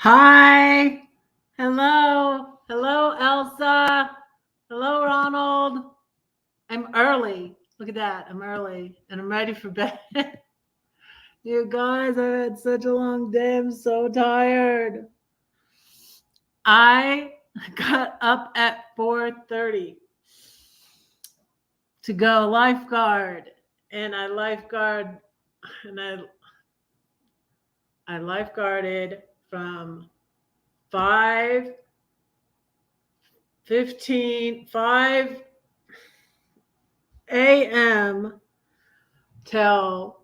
Hi. Hello. Hello, Elsa. Hello, Ronald. I'm early. Look at that. I'm early and I'm ready for bed. You guys, I've had such a long day. I'm so tired. I got up at 4:30 to go lifeguard and and I lifeguarded from 5 a.m. till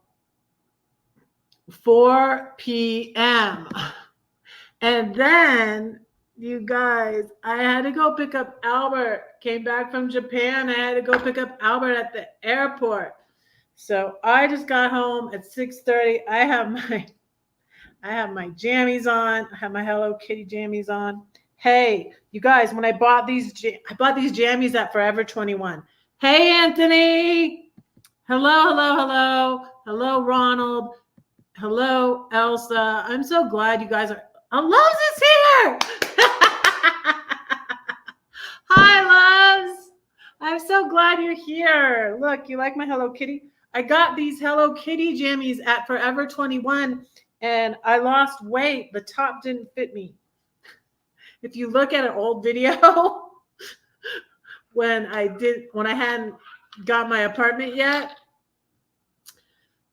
4 p.m. And then, you guys, I had to go pick up Albert. Came back from Japan. I had to go pick up Albert at the airport. So I just got home at 6:30. I have my jammies on. I have my Hello Kitty jammies on. Hey, you guys, when I bought these jammies at Forever 21. Hey, Anthony. Hello, hello, hello. Hello, Ronald. Hello, Elsa. I'm so glad you guys are. Oh, Loves is here. Hi, Loves. I'm so glad you're here. Look, you like my Hello Kitty? I got these Hello Kitty jammies at Forever 21 and I lost weight. The top didn't fit me. If you look at an old video when I hadn't got my apartment yet,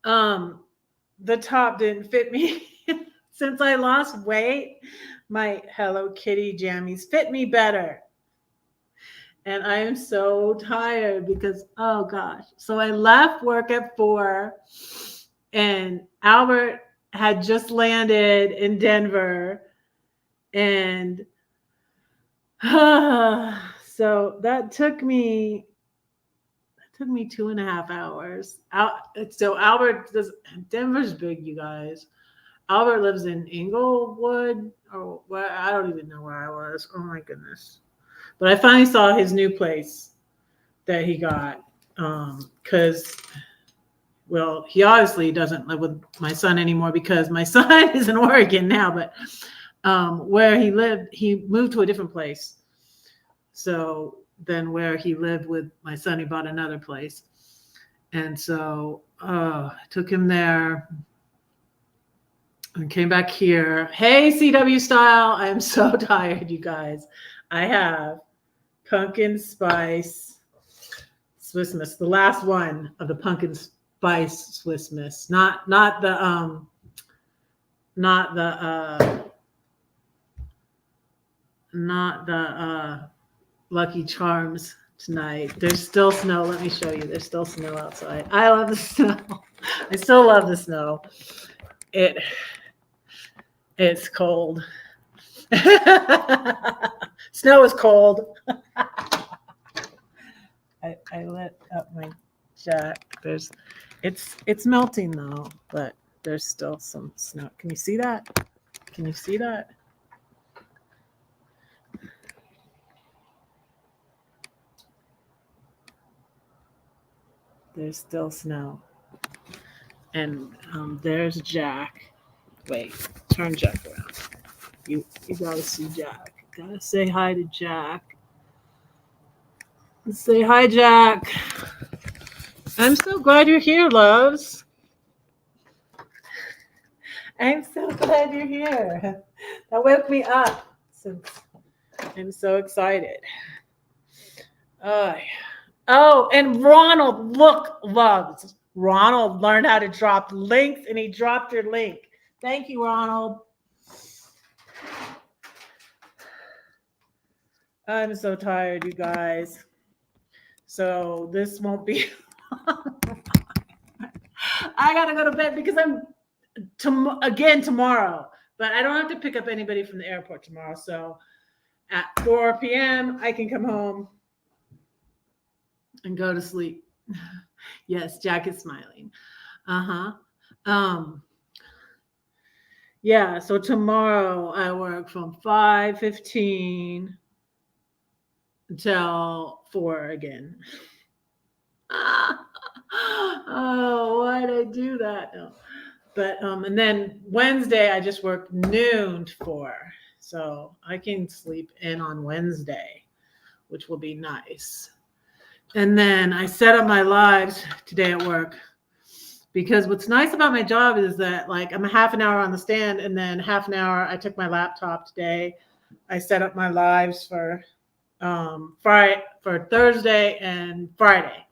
the top didn't fit me. Since I lost weight, my Hello Kitty jammies fit me better. And I am so tired because, oh gosh. So I left work at 4 and Albert had just landed in Denver. And so that took me 2.5 hours. So Denver's big, you guys. Albert lives in Inglewood, or where I don't even know where I was. Oh my goodness! But I finally saw his new place that he got. Because well, he obviously doesn't live with my son anymore because my son is in Oregon now. But where he lived, he moved to a different place. So then where he lived with my son, he bought another place. And so I took him there and came back here. Hey, CW Style. I am so tired, you guys. I have pumpkin spice Swiss Miss, the last one of the pumpkin spice Swiss Miss, not the Lucky Charms tonight. There's still snow. Let me show you. There's still snow outside. I love the snow. I still love the snow. It's cold. Snow is cold. I lit up my jack. It's melting though, but there's still some snow. Can you see that? Can you see that? There's still snow. And there's Jack. Wait, turn Jack around. You gotta see Jack. Gotta say hi to Jack. Say hi, Jack. I'm so glad you're here, loves. I'm so glad you're here. That woke me up since I'm so excited. Oh, and Ronald, look, loves. Ronald learned how to drop links and he dropped your link. Thank you, Ronald. I'm so tired, you guys. So this won't be. I gotta go to bed because I'm again tomorrow, but I don't have to pick up anybody from the airport tomorrow. So at 4 p.m. I can come home and go to sleep. Yes, Jack is smiling. Yeah, so tomorrow I work from 5:15 until 4 again. Oh, why'd I do that? No. But and then Wednesday I just work noon to 4. So I can sleep in on Wednesday, which will be nice. And then I set up my lives today at work, because what's nice about my job is that like I'm a half an hour on the stand, and then half an hour I took my laptop today. I set up my lives for Friday, for Thursday and Friday.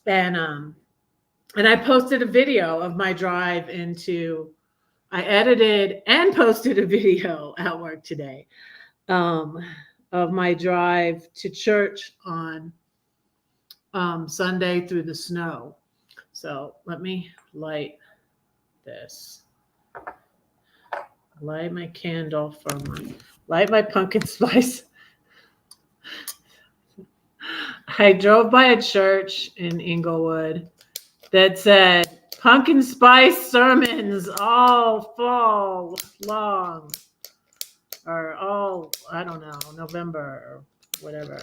And I posted a video of my drive into, I edited and posted a video at work today of my drive to church on Sunday through the snow. So let me light this. Light my candle light my pumpkin spice. I drove by a church in Inglewood that said pumpkin spice sermons all fall long, or all, I don't know, November or whatever.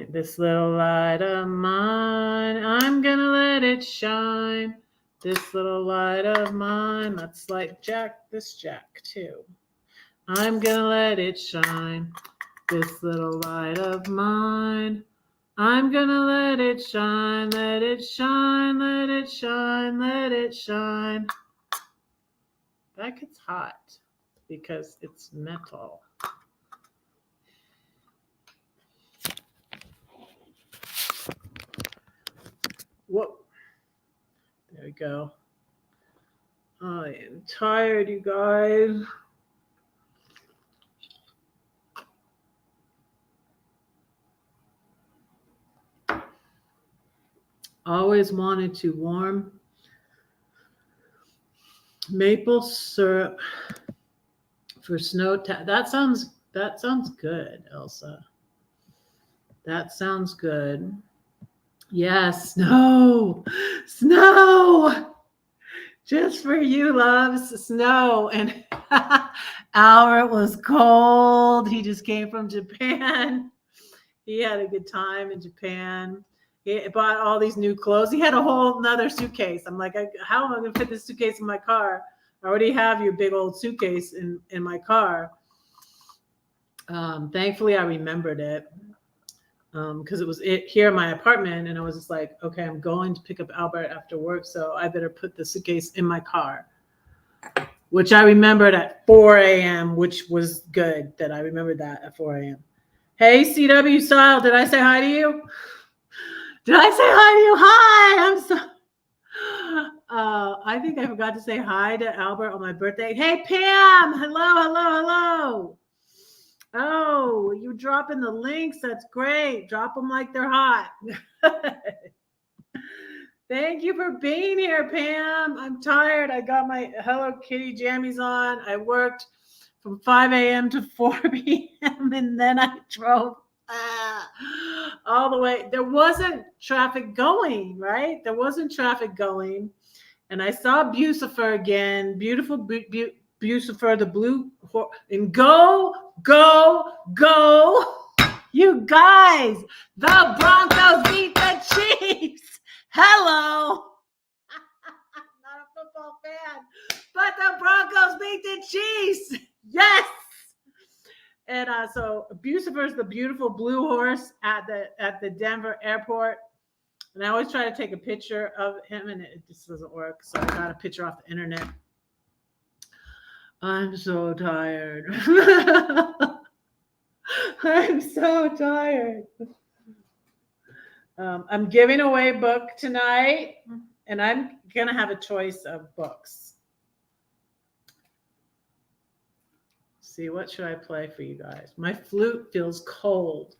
This little light of mine, I'm gonna let it shine. This little light of mine, let's light this jack too. I'm gonna let it shine. This little light of mine, I'm gonna let it shine, let it shine, let it shine, let it shine. That gets hot because it's metal. Whoa. There we go. I am tired, you guys. Always wanted to warm maple syrup for snow. That sounds good, Elsa. That sounds good. Yes, snow. Just for you, loves, snow. And Albert was cold. He just came from Japan. He had a good time in Japan. He bought all these new clothes. He had a whole nother suitcase. I'm like, how am I going to fit this suitcase in my car? I already have your big old suitcase in my car. Thankfully, I remembered it because it was here in my apartment. And I was just like, okay, I'm going to pick up Albert after work, so I better put the suitcase in my car, which I remembered at 4 a.m., which was good that I remembered that at 4 a.m. Hey, CW Style, did I say hi to you? Did I say hi to you? Hi, I'm so. I think I forgot to say hi to Albert on my birthday. Hey, Pam. Hello. Oh, you're dropping the links. That's great. Drop them like they're hot. Thank you for being here, Pam. I'm tired. I got my Hello Kitty jammies on. I worked from 5 a.m. to 4 p.m. and then I drove all the way. There wasn't traffic going, right? There wasn't traffic going. And I saw Bucifer again. Beautiful Bucifer, the blue horse. And go. You guys, the Broncos beat the Chiefs. Hello. Not a football fan, but the Broncos beat the Chiefs. Yes. And so Bucifer is the beautiful blue horse at the Denver airport. And I always try to take a picture of him, and it just doesn't work. So I got a picture off the internet. I'm so tired. I'm so tired. I'm giving away a book tonight, and I'm going to have a choice of books. See, what should I play for you guys? My flute feels cold.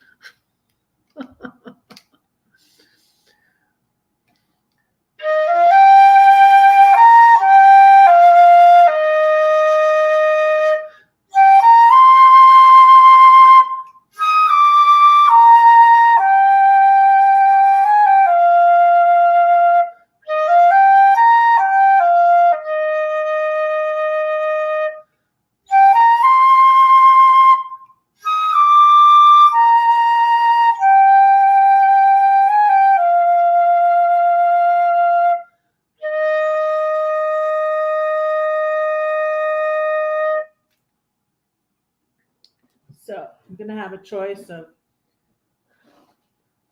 going to have a choice of,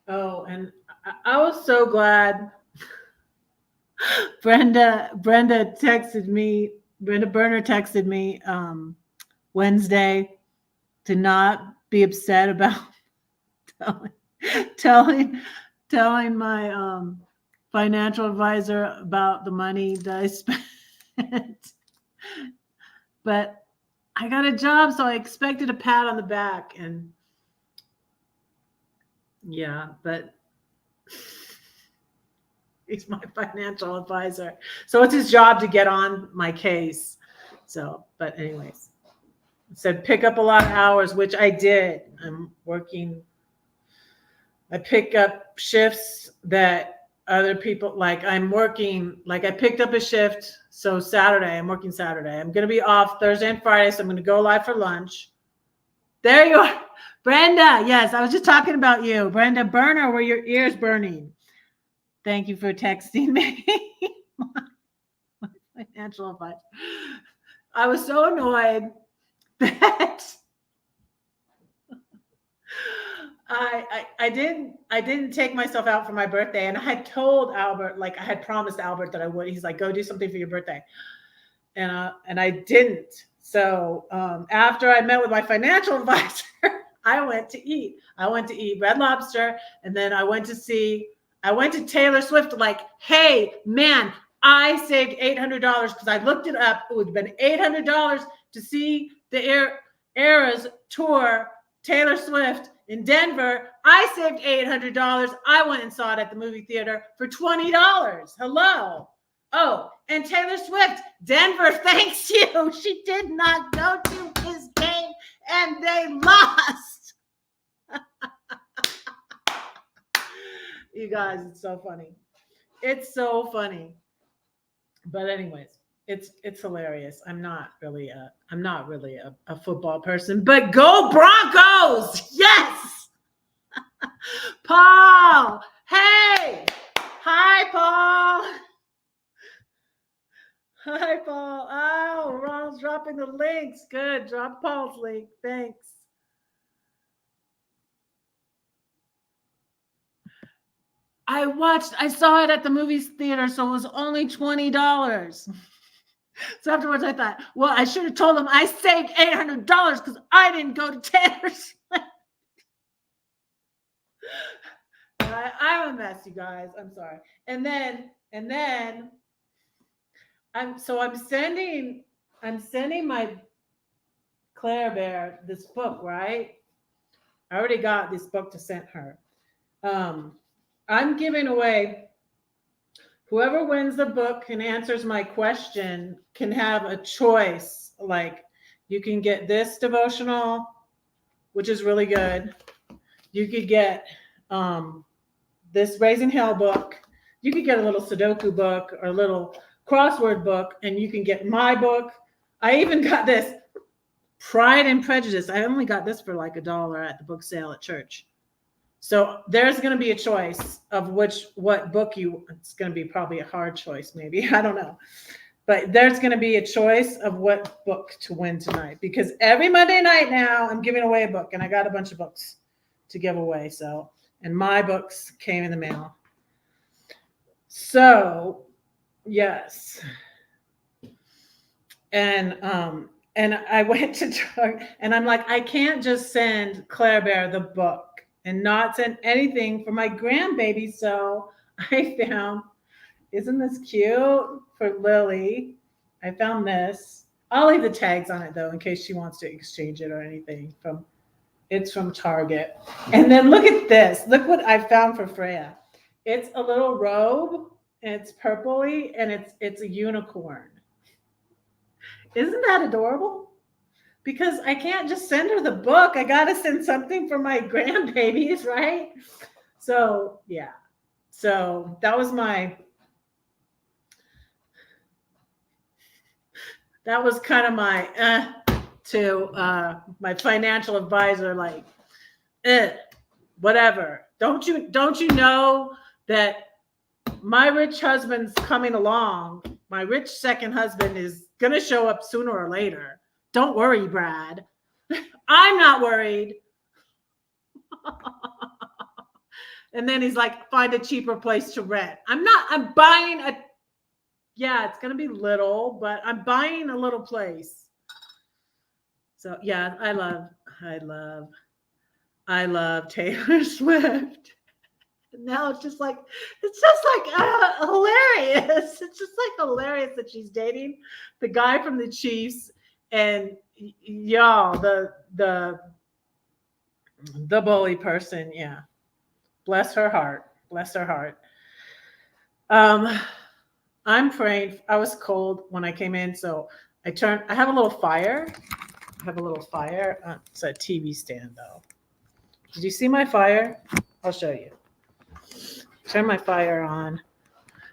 oh, and I was so glad Brenda Berner texted me Wednesday to not be upset about telling my financial advisor about the money that I spent. But I got a job, so I expected a pat on the back, and yeah, but he's my financial advisor, so it's his job to get on my case. So, but anyways, it said pick up a lot of hours, which I did. I pick up shifts that other people, like I'm working, like I picked up a shift. So Saturday, I'm working Saturday. I'm going to be off Thursday and Friday. So I'm going to go live for lunch. There you are. Brenda. Yes. I was just talking about you. Brenda Berner, were your ears burning? Thank you for texting me. my financial advice. I was so annoyed that I didn't take myself out for my birthday, and I had told Albert, like I had promised Albert that I would. He's like, go do something for your birthday, and I didn't. So after I met with my financial advisor, I went to eat. I went to eat Red Lobster, and then I went to Taylor Swift. Like, hey man, I saved $800 because I looked it up. It would have been $800 to see the Eras tour, Taylor Swift in Denver. I saved $800. I went and saw it at the movie theater for $20. Hello. Oh, and Taylor Swift, Denver, thanks you. She did not go to his game and they lost. You guys, it's so funny. It's so funny. But anyways, it's hilarious. I'm not really a football person, but go Broncos! Yes. Paul. Hey. Hi, Paul. Hi, Paul. Oh, Ron's dropping the links. Good. Drop Paul's link. Thanks. I saw it at the movies theater, so it was only $20. So afterwards I thought, well, I should have told him I saved $800 because I didn't go to Taylor Swift. I'm a mess, you guys. I'm sorry. And then I'm sending my Claire Bear this book, right? I already got this book to send her. I'm giving away, whoever wins the book and answers my question can have a choice. Like, you can get this devotional, which is really good. You could get this Raising Hell book. You could get a little Sudoku book or a little crossword book, and you can get my book. I even got this Pride and Prejudice. I only got this for like $1 at the book sale at church. So there's going to be a choice of what book it's going to be probably a hard choice, maybe. I don't know. But there's going to be a choice of what book to win tonight, because every Monday night now I'm giving away a book, and I got a bunch of books to give away. So, and my books came in the mail. So, yes. And I went to Target, and I'm like, I can't just send Claire Bear the book and not send anything for my grandbaby. So I found, isn't this cute for Lily? I found this. I'll leave the tags on it though, in case she wants to exchange it or anything. It's from Target. And then look at this. Look what I found for Freya. It's a little robe, and it's purpley, and it's a unicorn. Isn't that adorable? Because I can't just send her the book. I got to send something for my grandbabies, right? So, yeah. So that was kind of my to my financial advisor, like, whatever. Don't you know that my rich husband's coming along? My rich second husband is going to show up sooner or later. Don't worry, Brad. I'm not worried. And then he's like, find a cheaper place to rent. I'm buying yeah, it's going to be little, but I'm buying a little place. So yeah, I love, I love Taylor Swift. Now it's just like hilarious. It's just like hilarious that she's dating the guy from the Chiefs, and y'all, the bully person. Yeah, bless her heart. Bless her heart. Um, I'm praying. I was cold when I came in, so I have a little fire. I have a little fire. It's a TV stand, though. Did you see my fire? I'll show you. Turn my fire on.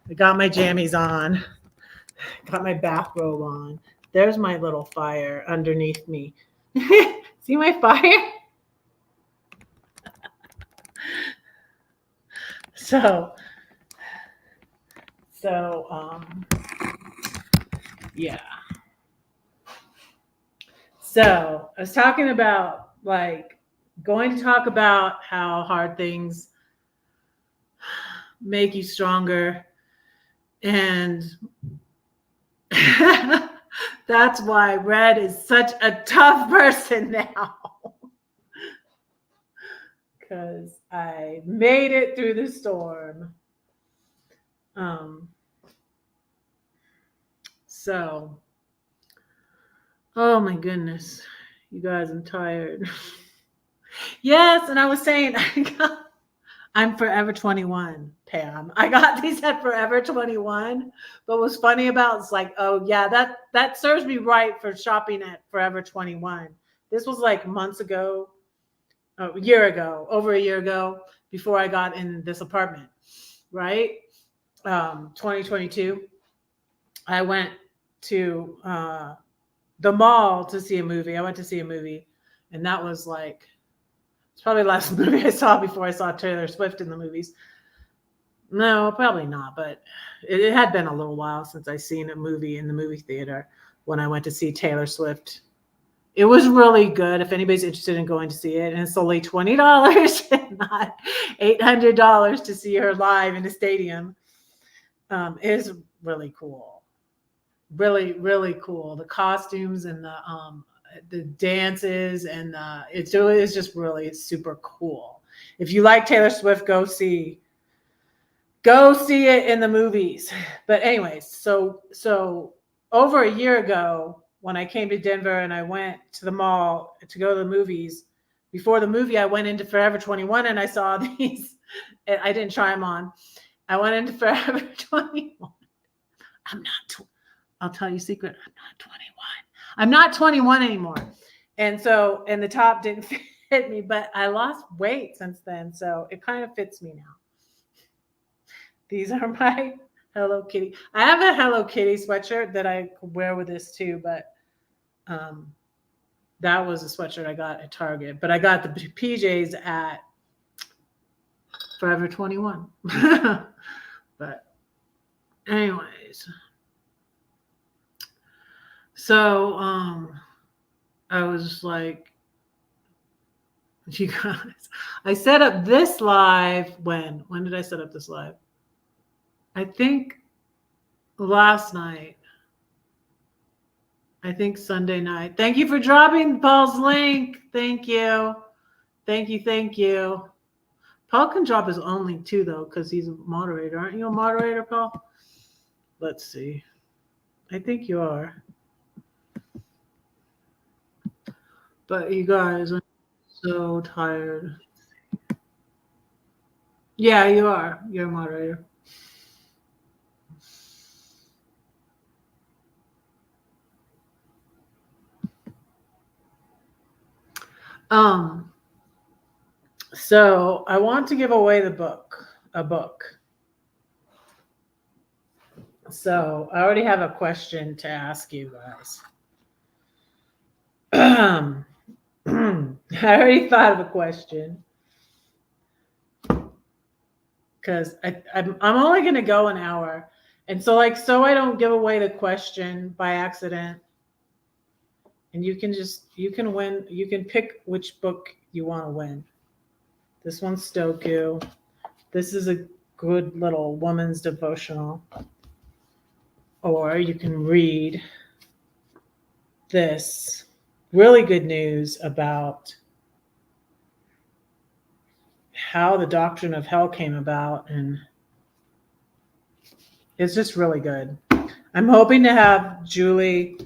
I got my jammies on. Got my bathrobe on. There's my little fire underneath me. See my fire? So, yeah. So I was talking about going to talk about how hard things make you stronger. And that's why Red is such a tough person now. Because I made it through the storm. So, oh my goodness, you guys, I'm tired. Yes, and I was saying, I'm Forever 21, Pam. I got these at Forever 21. But what's funny about it's like, oh yeah, that serves me right for shopping at Forever 21. This was like months ago, a year ago, over a year ago, before I got in this apartment, right? 2022. I went to the mall to see a movie. I went to see a movie, and that was it's probably the last movie I saw before I saw Taylor Swift in the movies. No, probably not, but it had been a little while since I seen a movie in the movie theater when I went to see Taylor Swift. It was really good if anybody's interested in going to see it, and it's only $20 and not $800 to see her live in a stadium. It is really cool. Really, really cool. The costumes and the dances and it's just really super cool. If you like Taylor Swift, go see it in the movies. But anyways, so over a year ago when I came to Denver and I went to the mall to go to the movies, before the movie I went into Forever 21 and I saw these. And I didn't try them on. I went into Forever 21. I'll tell you a secret. I'm not 21. I'm not 21 anymore. And the top didn't fit me, but I lost weight since then. So it kind of fits me now. These are my Hello Kitty. I have a Hello Kitty sweatshirt that I could wear with this too, but that was a sweatshirt I got at Target. But I got the PJs at Forever 21. But anyways. So I was like, you guys, I set up this live when did I set up this live? I think last night. I think Sunday night. Thank you for dropping Paul's link. Thank you. Thank you. Paul can drop his own link too, though, because he's a moderator. Aren't you a moderator, Paul? Let's see. I think you are. But you guys, I'm so tired. Yeah, you are. You're a moderator. So I want to give away a book. So I already have a question to ask you guys. I already thought of a question because I'm only going to go an hour, and so I don't give away the question by accident. And you can win. You can pick which book you want to win. This one's Stoku. This is a good little woman's devotional. Or you can read this really good news about how the doctrine of hell came about, and it's just really good. I'm hoping to have Julie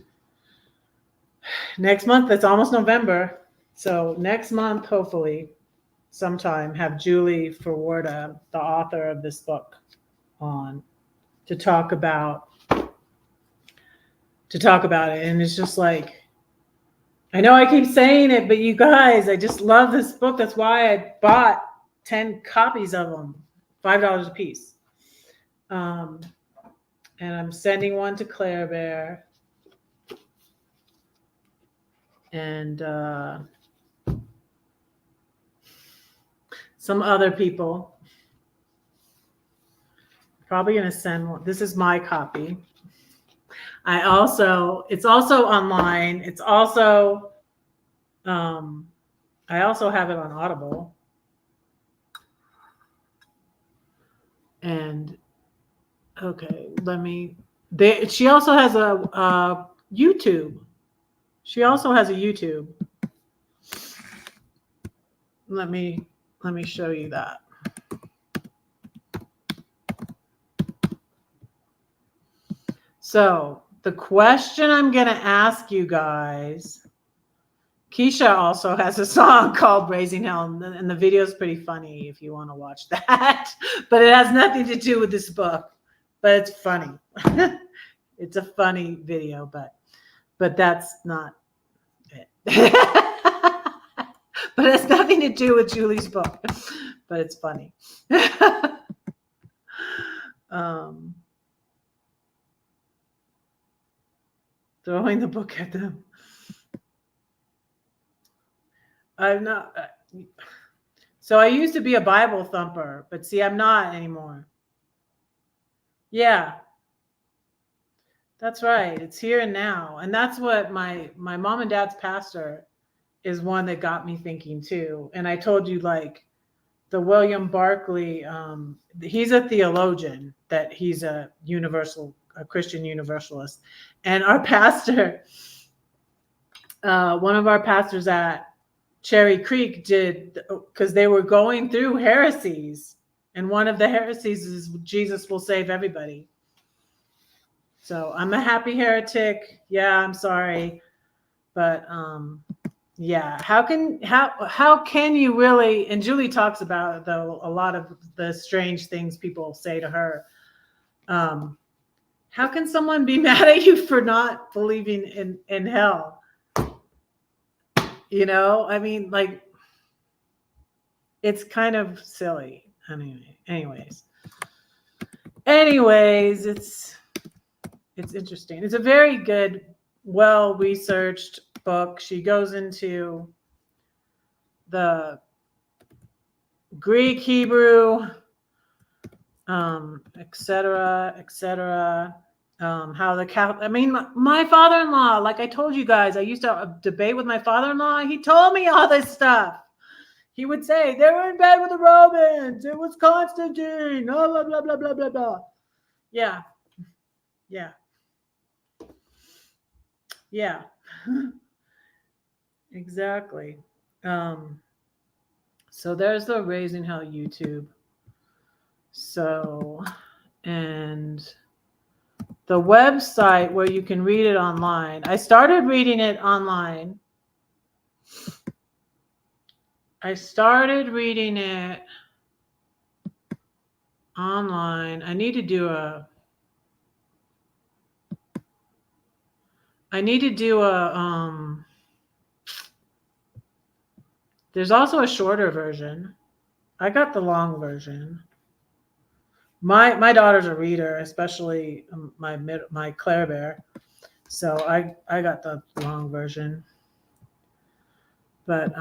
next month. It's almost November. So next month, hopefully, sometime, have Julie Forwarda, the author of this book, on to talk about it. And it's just like, I know I keep saying it, but you guys, I just love this book. That's why I bought 10 copies of them, $5 a piece. And I'm sending one to Claire Bear. And some other people. Probably going to send one. This is my copy. It's also online. It's also, I also have it on Audible. And okay, she also has a YouTube. She also has a YouTube. Let me show you that. So the question I'm going to ask you guys, Keisha also has a song called Raising Hell, and the video is pretty funny if you want to watch that. But it has nothing to do with this book, but it's funny. It's a funny video, but that's not it. But it has nothing to do with Julie's book, but it's funny. Throwing the book at them. I'm not. So I used to be a Bible thumper, but see, I'm not anymore. Yeah. That's right. It's here and now. And that's what my mom and dad's pastor is one that got me thinking too. And I told you, like, the William Barclay, he's a theologian, that he's a Christian universalist. And our pastor, one of our pastors at Cherry Creek did, because they were going through heresies. And one of the heresies is Jesus will save everybody. So I'm a happy heretic. Yeah, I'm sorry. But yeah, how can you really, and Julie talks about it, though, a lot of the strange things people say to her. How can someone be mad at you for not believing in hell? You know, I mean, like, it's kind of silly. Anyways, it's interesting. It's a very good, well-researched book. She goes into the Greek, Hebrew, etc. How the Catholic, my father-in-law, like I told you guys, I used to have a debate with my father-in-law. He told me all this stuff. He would say, they were in bed with the Romans. It was Constantine. Blah, blah, blah, blah, blah, blah, blah. Yeah. Exactly. So there's the Raising Hell YouTube. So, and the website where you can read it online. I started reading it online. I need to do a there's also a shorter version. I got the long version. My daughter's a reader, especially my Claire Bear. So I got the long version. But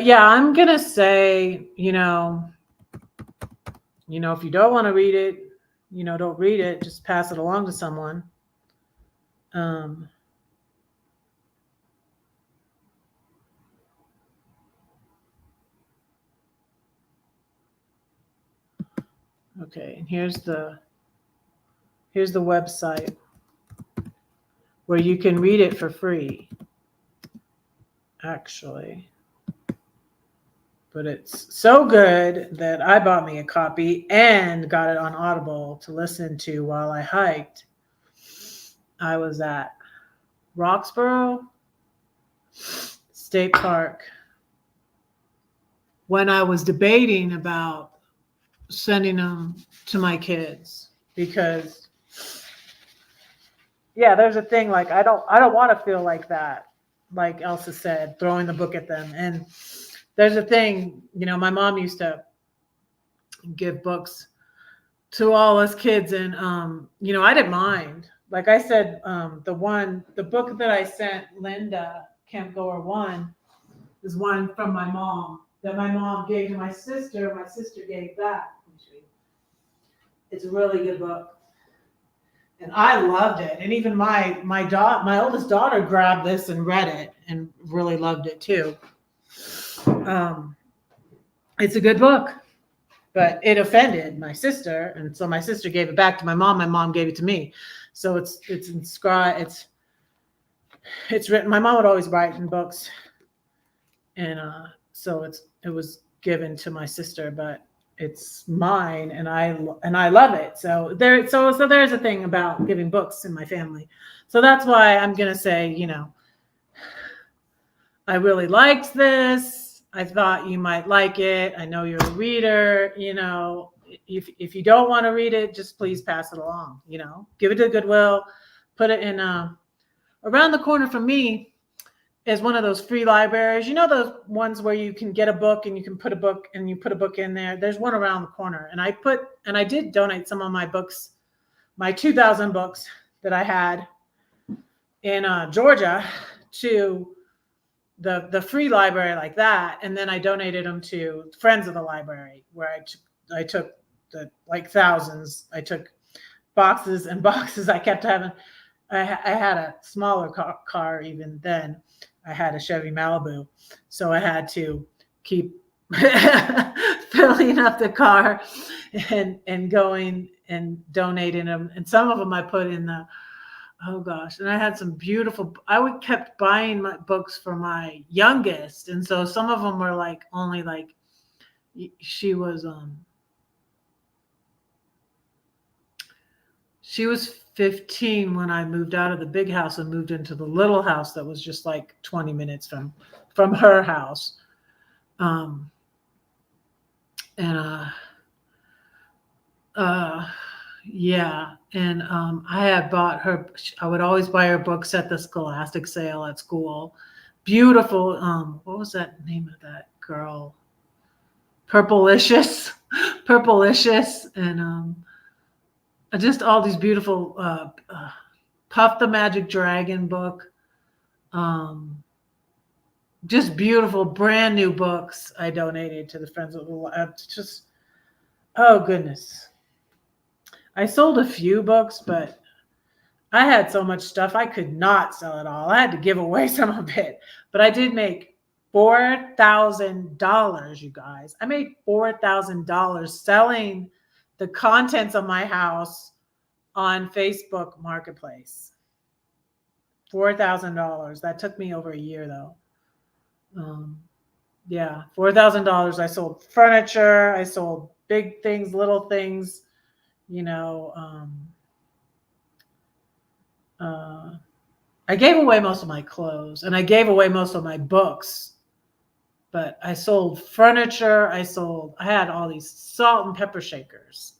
yeah, I'm gonna say, if you don't want to read it, don't read it. Just pass it along to someone. Okay, and here's the website where you can read it for free, actually. But it's so good that I bought me a copy and got it on Audible to listen to while I hiked. I was at Roxborough State Park when I was debating about sending them to my kids because yeah, there's a thing like I don't want to feel like that, like Elsa said, throwing the book at them. And there's a thing, my mom used to give books to all us kids, and I didn't mind. Like I said, the book that I sent Linda, Camp Goer 1, is one from my mom that my mom gave to my sister. My sister gave that. It's a really good book, and I loved it. And even my oldest daughter grabbed this and read it and really loved it too. It's a good book, but it offended my sister, and so my sister gave it back to my mom. My mom gave it to me, so it's inscribed. It's written. My mom would always write in books, and so it was given to my sister, but it's mine, and I love it. So there's a thing about giving books in my family. So that's why I'm gonna say, I really liked this. I thought you might like it. I know you're a reader. If you don't want to read it, just please pass it along. Give it to Goodwill, put it in. Around the corner from me is one of those free libraries. Those ones where you can get a book and you can put a book in there. There's one around the corner, and I did donate some of my books, my 2,000 books that I had in Georgia, to the free library like that, and then I donated them to friends of the library, where I took the thousands. I took boxes and boxes. I kept having. I had a smaller car even then. I had a Chevy Malibu, so I had to keep filling up the car and going and donating them. And some of them I put in the. Oh gosh, and I had some beautiful. Kept buying my books for my youngest, and so some of them were only she was 15 when I moved out of the big house and moved into the little house that was just 20 minutes from her house. Yeah, and I had bought her. I would always buy her books at the Scholastic sale at school. Beautiful. What was that name of that girl? Purplicious, Purplicious, and just all these beautiful. Puff the Magic Dragon book. Just beautiful, brand new books I donated to the Friends of the just. Oh goodness. I sold a few books, but I had so much stuff I could not sell it all. I had to give away some of it. But I did make $4,000, you guys. I made $4,000 selling the contents of my house on Facebook Marketplace. $4,000. That took me over a year, though. Yeah, $4,000. I sold furniture. I sold big things, little things. I gave away most of my clothes, and I gave away most of my books, but I sold furniture. I had all these salt and pepper shakers.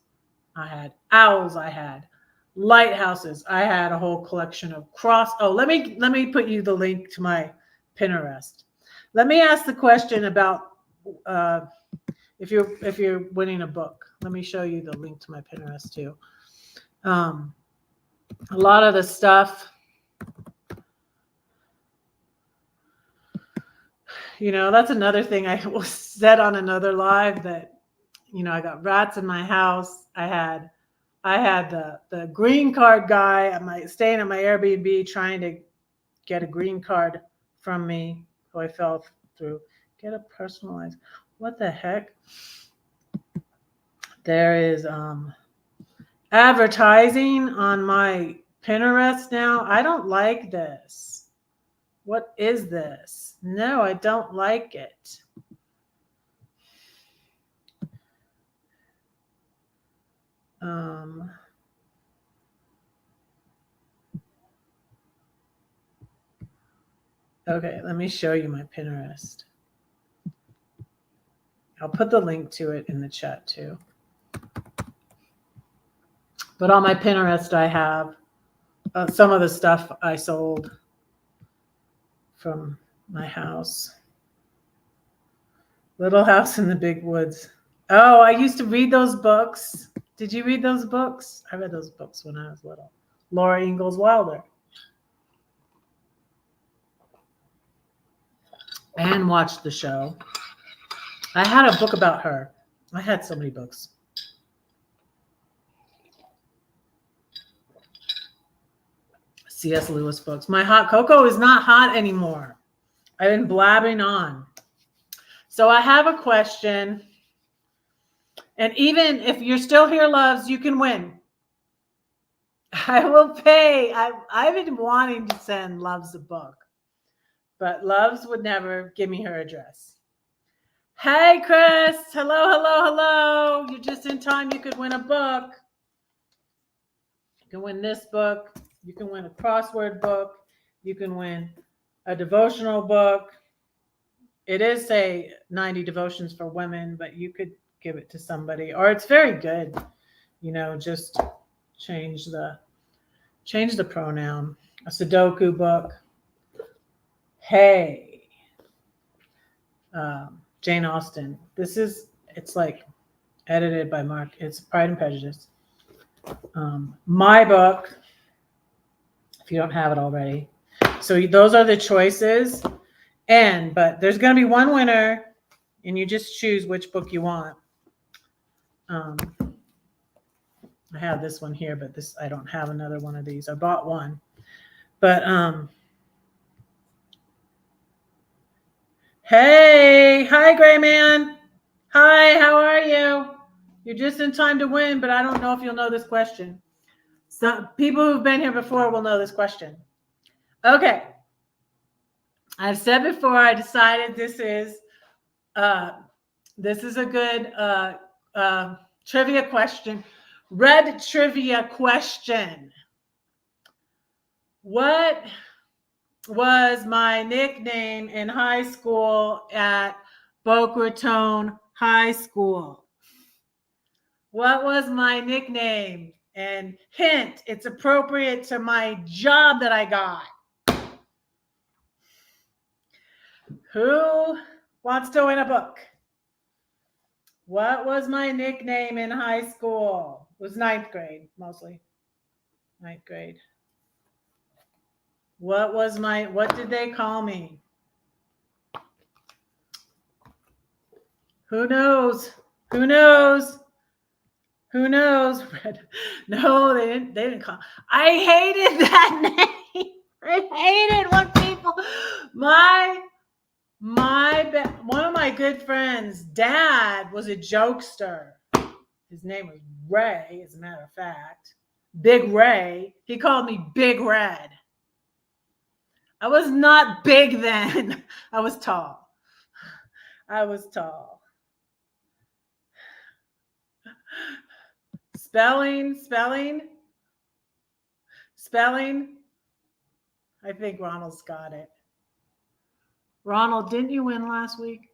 I had owls. I had lighthouses. I had a whole collection of let me put you the link to my Pinterest. Let me ask the question about if you're winning a book. Let me show you the link to my Pinterest too. A lot of the stuff, that's another thing I said on another live, that I got rats in my house. I had the green card guy staying at my Airbnb trying to get a green card from me, who I fell through. Get a personalized. What the heck? There is advertising on my Pinterest now. I don't like this. What is this? No, I don't like it. Okay, let me show you my Pinterest. I'll put the link to it in the chat too. But on my Pinterest, I have some of the stuff I sold from my house. Little House in the Big Woods. Oh, I used to read those books. Did you read those books? I read those books when I was little. Laura Ingalls Wilder. And watched the show. I had a book about her. I had so many books. C.S. Lewis books. My hot cocoa is not hot anymore. I've been blabbing on. So I have a question. And even if you're still here, loves, you can win. I will pay. I've been wanting to send Loves a book. But Loves would never give me her address. Hey, Chris. Hello, hello, hello. You're just in time. You could win a book. You can win this book. You can win a crossword book. You can win a devotional book. It is, say, 90 devotions for women, but you could give it to somebody. Or it's very good. You know, just change the pronoun. A Sudoku book. Hey. Jane Austen. It's like edited by Mark. It's Pride and Prejudice. My book, if you don't have it already. So those are the choices. But there's going to be one winner, and you just choose which book you want. I have this one here, but I don't have another one of these. I bought one. But hey, hi, Gray Man. Hi, how are you? You're just in time to win, but I don't know if you'll know this question. Some people who've been here before will know this question. Okay. I've said before, I decided this is a good trivia question. Red trivia question. What was my nickname in high school at Boca Raton High School? What was my nickname? And hint, it's appropriate to my job that I got. Who wants to win a book? What was my nickname in high school? It was 9th grade, mostly. 9th grade. What did they call me? Who knows? Who knows? Who knows? No, they didn't call. I hated that name. I hated when people, one of my good friends' dad was a jokester. His name was Ray, as a matter of fact. Big Ray. He called me Big Red. I was not big then. I was tall. Spelling. I think Ronald's got it. Ronald, didn't you win last week?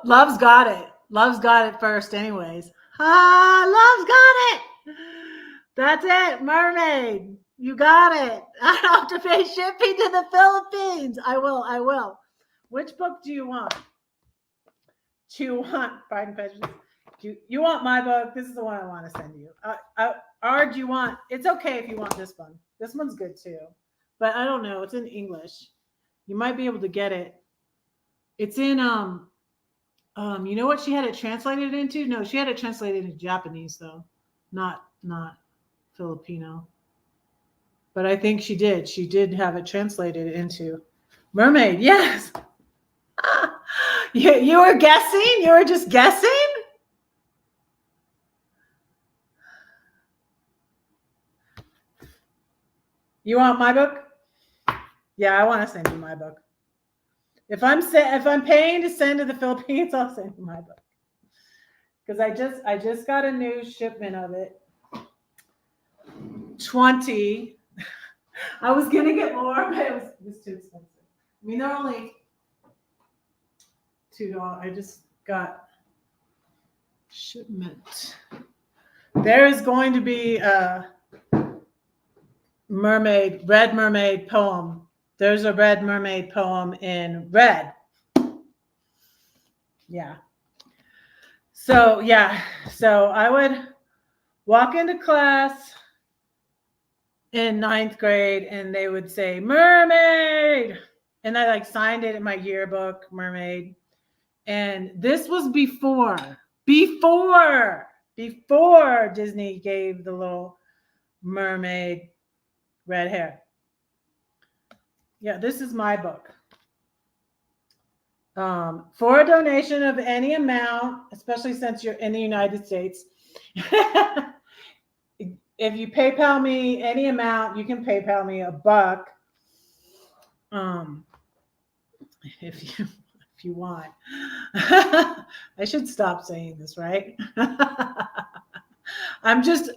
Love's got it. Love's got it first anyways. Love's got it. That's it. Mermaid. You got it. I have to pay shipping to the Philippines. I will. Which book do you want? Do you want Pride and Prejudice? You want my book? This is the one I want to send you. Or do you want, it's okay if you want this one. This one's good too. But I don't know. It's in English. You might be able to get it. It's in, you know what she had it translated into? No, she had it translated into Japanese though. Not Filipino. But I think she did. She did have it translated into Mermaid. Yes. You were guessing? You were just guessing? You want my book? Yeah, I want to send you my book. If I'm paying to send to the Philippines, I'll send you my book. Because I just got a new shipment of it. 20. I was gonna get more, but it was too expensive. I mean, they're only $2. I just got shipment. There is going to be a Red Mermaid poem. There's a Red Mermaid poem in red. Yeah. So I would walk into class in 9th grade and they would say Mermaid, and I like signed it in my yearbook, Mermaid. And this was before Disney gave the little mermaid red hair. Yeah, this is my book. For a donation of any amount, especially since you're in the United States, if you PayPal me any amount, you can PayPal me $1. If you want. I should stop saying this, right? I'm just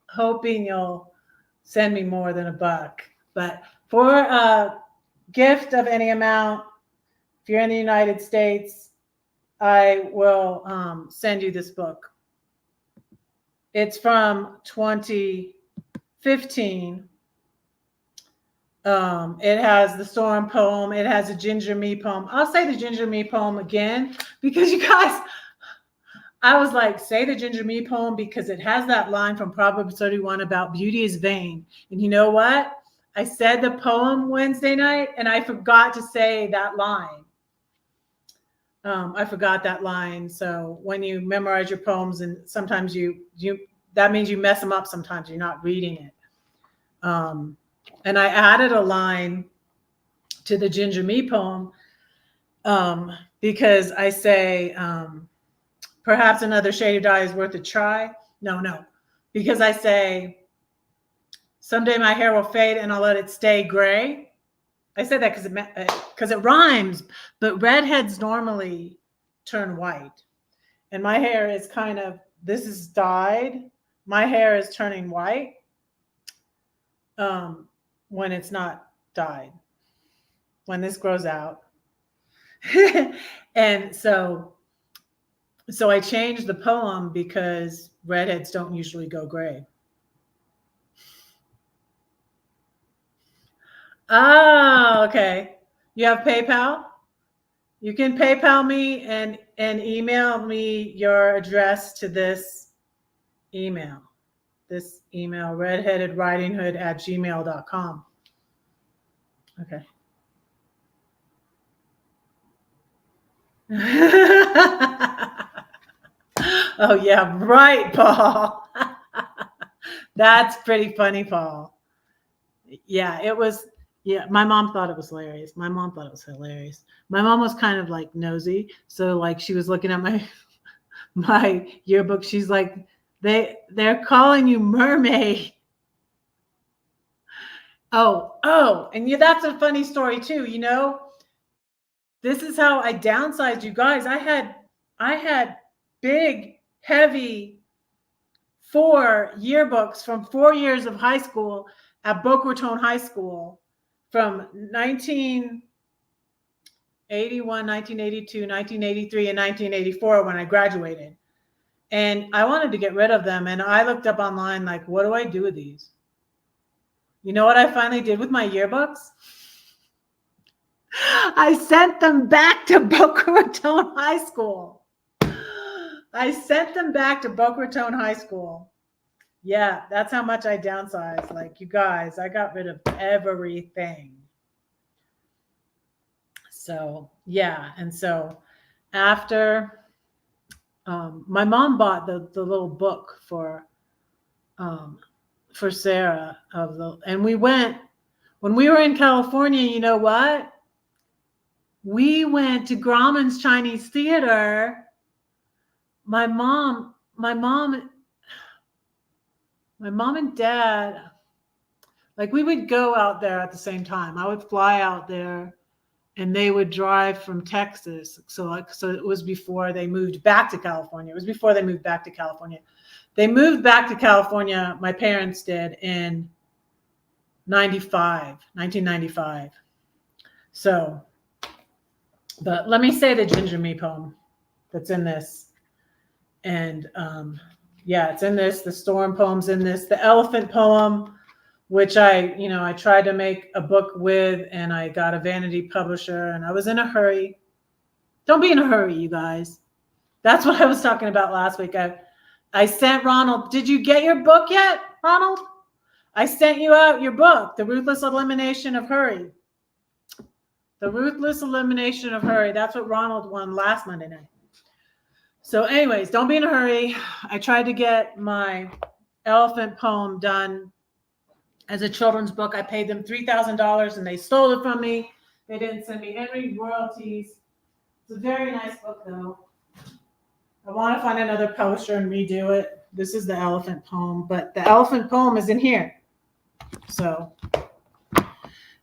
hoping you'll send me more than $1. But for a gift of any amount, if you're in the United States, I will send you this book. It's from 2015. It has the storm poem. It has a ginger me poem. I'll say the ginger me poem again because you guys, I was like, say the ginger me poem because it has that line from Proverbs 31 about beauty is vain. And you know what? I said the poem Wednesday night and I forgot to say that line. I forgot that line. So when you memorize your poems and sometimes you that means you mess them up sometimes. You're not reading it. And I added a line to the Ginger Me poem because I say, perhaps another shade of dye is worth a try. No, because I say, someday my hair will fade and I'll let it stay gray. I said that because it rhymes, but redheads normally turn white. And my hair is this is dyed. My hair is turning white when it's not dyed, when this grows out. And so I changed the poem because redheads don't usually go gray. Oh, okay. You have PayPal? You can PayPal me and email me your address to this email. This email, redheadedridinghood@gmail.com. Okay. Oh, yeah, right, Paul. That's pretty funny, Paul. Yeah, it was. Yeah, my mom thought it was hilarious. My mom was kind of like nosy. So like she was looking at my yearbook. She's like, they're calling you Mermaid. Oh, and yeah, that's a funny story too. You know, this is how I downsized, you guys. I had big, heavy 4 yearbooks from 4 years of high school at Boca Raton High School from 1981, 1982, 1983, and 1984 when I graduated. And I wanted to get rid of them. And I looked up online, like, what do I do with these? You know what I finally did with my yearbooks? I sent them back to Boca Raton High School. Yeah, that's how much I downsized. Like, you guys, I got rid of everything. So, yeah. And so after my mom bought the little book for for Sarah and we went when we were in California. You know what? We went to Grauman's Chinese Theater. My mom and dad, like we would go out there at the same time. I would fly out there and they would drive from Texas. So it was before they moved back to California. It was before they moved back to California. They moved back to California, my parents did, in 1995. So, but let me say the Ginger Me poem that's in this. And yeah, it's in this. The storm poem's in this. The elephant poem, which I tried to make a book with, and I got a vanity publisher, and I was in a hurry. Don't be in a hurry, you guys. That's what I was talking about last week. I sent Ronald. Did you get your book yet, Ronald? I sent you out your book, The Ruthless Elimination of Hurry. The Ruthless Elimination of Hurry. That's what Ronald won last Monday night. So anyways, don't be in a hurry. I tried to get my elephant poem done as a children's book. I paid them $3,000 and they stole it from me. They didn't send me any royalties. It's a very nice book though. I want to find another publisher and redo it. This is the elephant poem, but the elephant poem is in here. So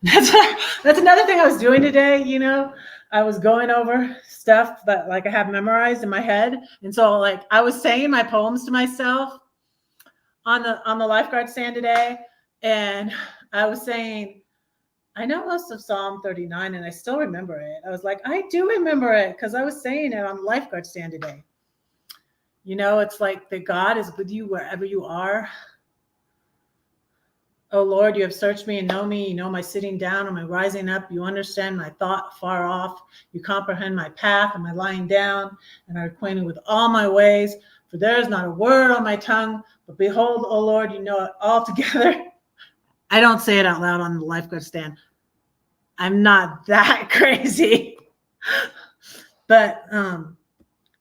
that's another thing I was doing today. I was going over stuff that like I have memorized in my head. And so like I was saying my poems to myself on the lifeguard stand today. And I was saying, I know most of Psalm 39 and I still remember it. I was like, I do remember it because I was saying it on the lifeguard stand today. It's like that God is with you wherever you are. Oh Lord, you have searched me and know me. You know my sitting down and my rising up. You understand my thought far off. You comprehend my path and my lying down, and are acquainted with all my ways. For there is not a word on my tongue, but behold, oh Lord, you know it all together. I don't say it out loud on the lifeguard stand. I'm not that crazy. But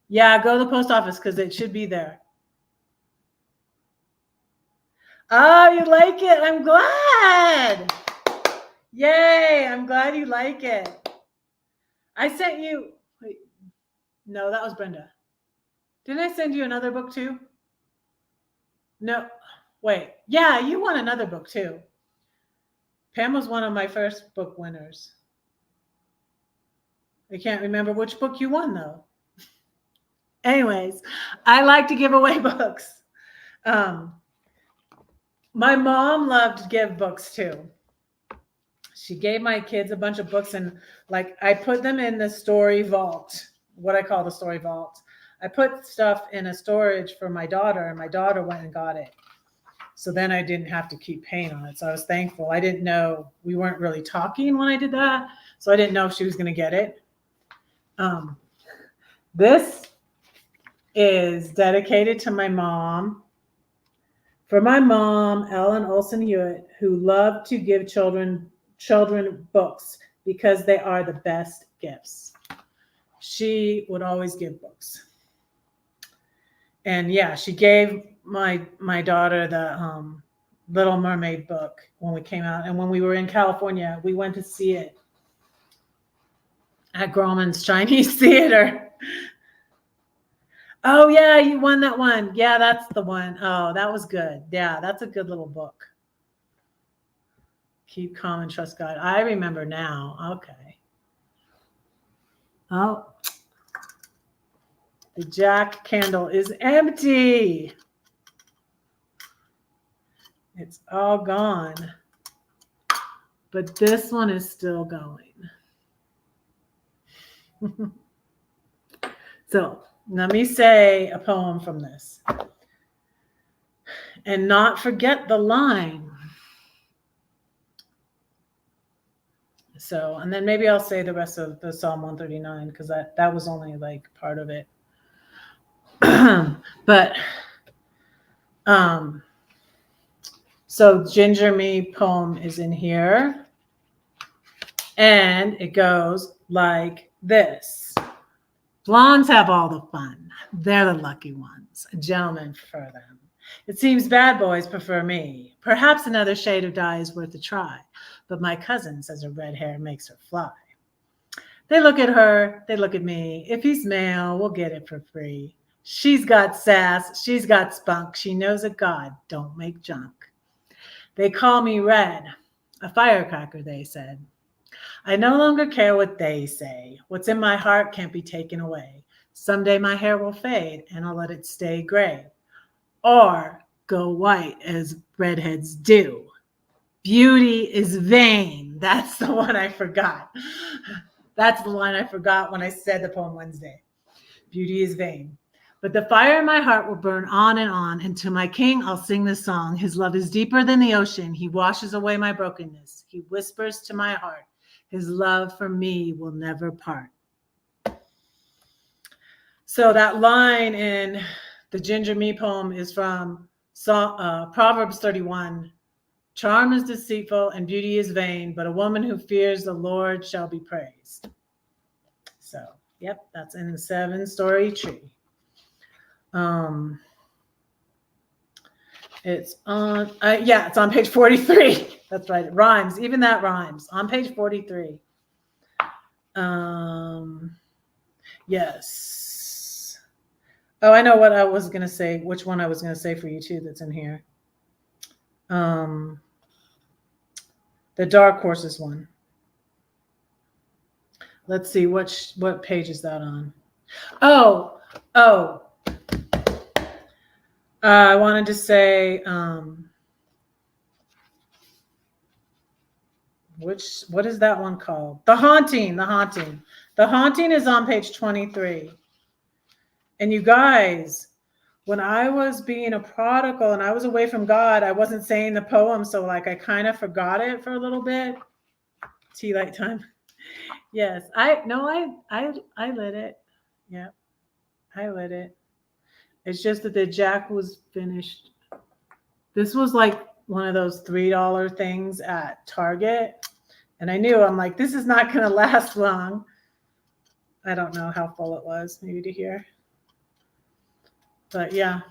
yeah, go to the post office because it should be there. Oh, you like it? I'm glad. Yay, I'm glad you like it. I sent you, wait, no, that was Brenda. Didn't I send you another book too? No, wait. Yeah, you won another book too. Pam was one of my first book winners. I can't remember which book you won though. Anyways, I like to give away books. My mom loved to give books too. She gave my kids a bunch of books and like I put them in the story vault, what I call the story vault. I put stuff in a storage for my daughter and my daughter went and got it. So then I didn't have to keep paying on it. So I was thankful. I didn't know, we weren't really talking when I did that. So I didn't know if she was going to get it. This is dedicated to my mom. For my mom, Ellen Olson Hewitt, who loved to give children books because they are the best gifts. She would always give books. And yeah, she gave my daughter the Little Mermaid book when we came out. And when we were in California, we went to see it at Grauman's Chinese Theater. Oh, yeah, you won that one. Yeah, that's the one. Oh, that was good. Yeah, that's a good little book. Keep calm and trust God. I remember now. Okay. Oh, the Jack candle is empty. It's all gone. But this one is still going. So let me say a poem from this. And not forget the line. So, and then maybe I'll say the rest of the Psalm 139 because that was only like part of it. But so Ginger Me poem is in here. And it goes like this. Blondes have all the fun. They're the lucky ones. A gentleman prefer them. It seems bad boys prefer me. Perhaps another shade of dye is worth a try, but my cousin says her red hair makes her fly. They look at her, they look at me. If he's male, we'll get it for free. She's got sass, she's got spunk. She knows that God don't make junk. They call me red, a firecracker, they said. I no longer care what they say. What's in my heart can't be taken away. Someday my hair will fade and I'll let it stay gray. Or go white as redheads do. Beauty is vain. That's the one I forgot. That's the line I forgot when I said the poem Wednesday. Beauty is vain. But the fire in my heart will burn on, and to my king I'll sing this song. His love is deeper than the ocean. He washes away my brokenness. He whispers to my heart, his love for me will never part. So that line in the Ginger Me poem is from Proverbs 31. Charm is deceitful and beauty is vain, but a woman who fears the Lord shall be praised. So, yep, that's in the 7-story tree. It's on, it's on page 43. That's right. It rhymes. Even that rhymes on page 43. Yes. Oh, I know what I was going to say, which one I was going to say for you too. That's in here. The Dark Horses one. Let's see, what page is that on? I wanted to say, what is that one called? The Haunting. The Haunting is on page 23. And you guys, when I was being a prodigal and I was away from God, I wasn't saying the poem. So like, I kind of forgot it for a little bit. Tea light time. Yes, I lit it. Yeah, I lit it. It's just that the jack was finished. This was like one of those $3 things at Target. And I knew, I'm like, this is not going to last long. I don't know how full it was, maybe to here. But yeah,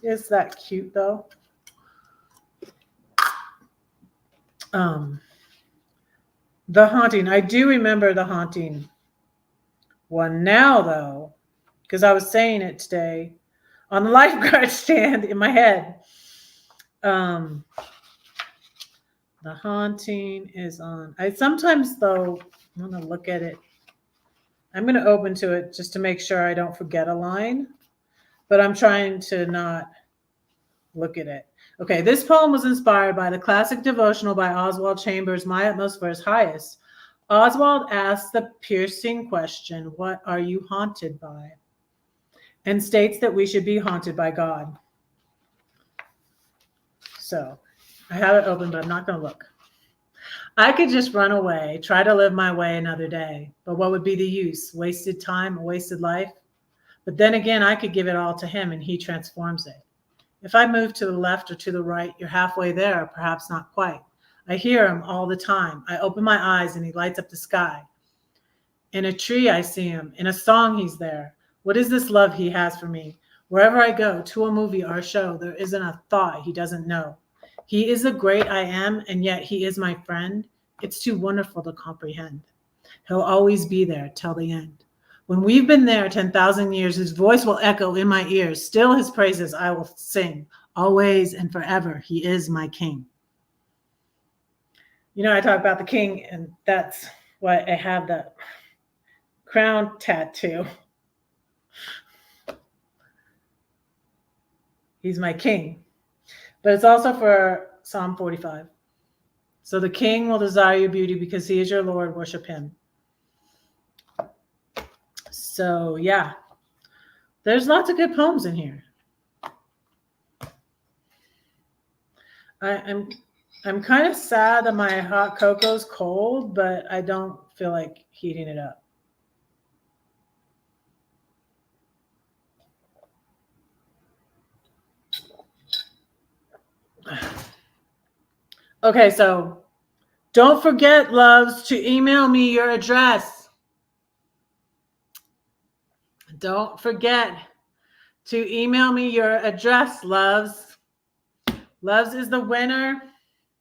is that cute though? The Haunting. I do remember the Haunting one now though, because I was saying it today on the lifeguard stand in my head. The Haunting is on. I sometimes though, I'm going to look at it. I'm going to open to it just to make sure I don't forget a line, but I'm trying to not look at it. Okay, this poem was inspired by the classic devotional by Oswald Chambers, My Utmost for His Highest. Oswald asks the piercing question, what are you haunted by? And states that we should be haunted by God. So I have it open, but I'm not going to look. I could just run away, try to live my way another day. But what would be the use? Wasted time, a wasted life? But then again, I could give it all to him and he transforms it. If I move to the left or to the right, you're halfway there, perhaps not quite. I hear him all the time. I open my eyes and he lights up the sky. In a tree, I see him. In a song, he's there. What is this love he has for me? Wherever I go, to a movie or a show, there isn't a thought he doesn't know. He is the great I am, and yet he is my friend. It's too wonderful to comprehend. He'll always be there till the end. When we've been there 10,000 years, his voice will echo in my ears. Still his praises I will sing. Always and forever, he is my king. You know, I talk about the king, and that's why I have that crown tattoo. He's my king. But it's also for Psalm 45. So the king will desire your beauty because he is your Lord. Worship him. So yeah, there's lots of good poems in here. I'm kind of sad that my hot cocoa's cold, but I don't feel like heating it up. Okay, so don't forget, loves, to email me your address. Don't forget to email me your address, loves. Loves is the winner.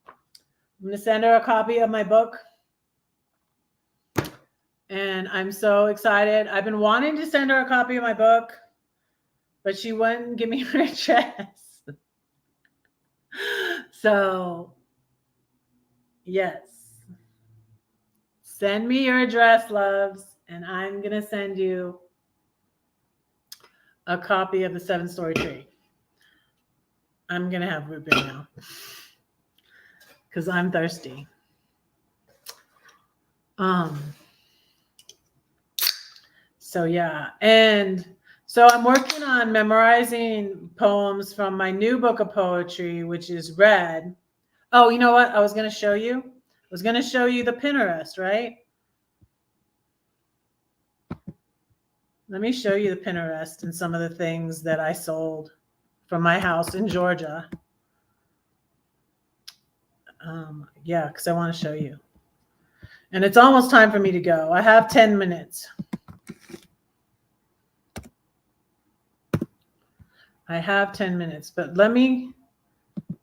I'm going to send her a copy of my book. And I'm so excited. I've been wanting to send her a copy of my book, but she wouldn't give me her address. So, yes. Send me your address, loves, and I'm going to send you a copy of the 7-Story Tree. I'm going to have root beer now because I'm thirsty. So yeah, and so I'm working on memorizing poems from my new book of poetry, which is Red. Oh, you know what? I was going to show you. I was going to show you the Pinterest, right? Let me show you the Pinterest and some of the things that I sold from my house in Georgia. Yeah, because I want to show you. And it's almost time for me to go. I have 10 minutes. I have 10 minutes, but let me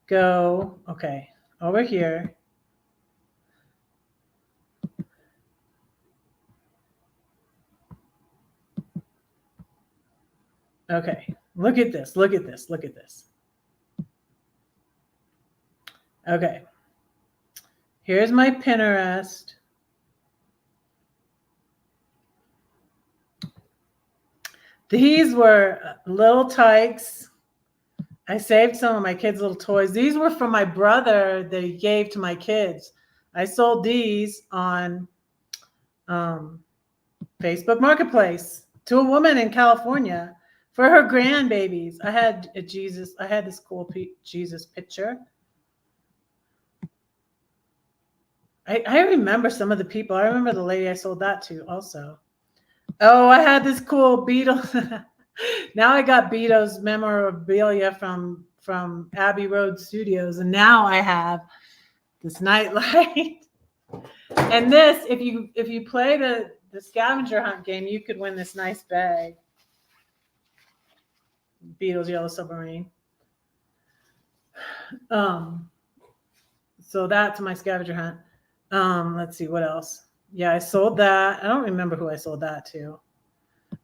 go. Okay, over here. Okay, look at this. Look at this. Look at this. Okay, here's my Pinterest. These were little tykes. I saved some of my kids' little toys. These were from my brother that he gave to my kids. I sold these on Facebook Marketplace to a woman in California for her grandbabies. I had a Jesus. I had this cool Jesus picture. I remember some of the people. I remember the lady I sold that to also. Oh, I had this cool Beatles. Now I got Beatles memorabilia from Abbey Road Studios, and now I have this nightlight. And this, if you play the scavenger hunt game, you could win this nice bag. Beatles Yellow Submarine. So that's my scavenger hunt. Let's see what else. Yeah, I sold that. I don't remember who I sold that to.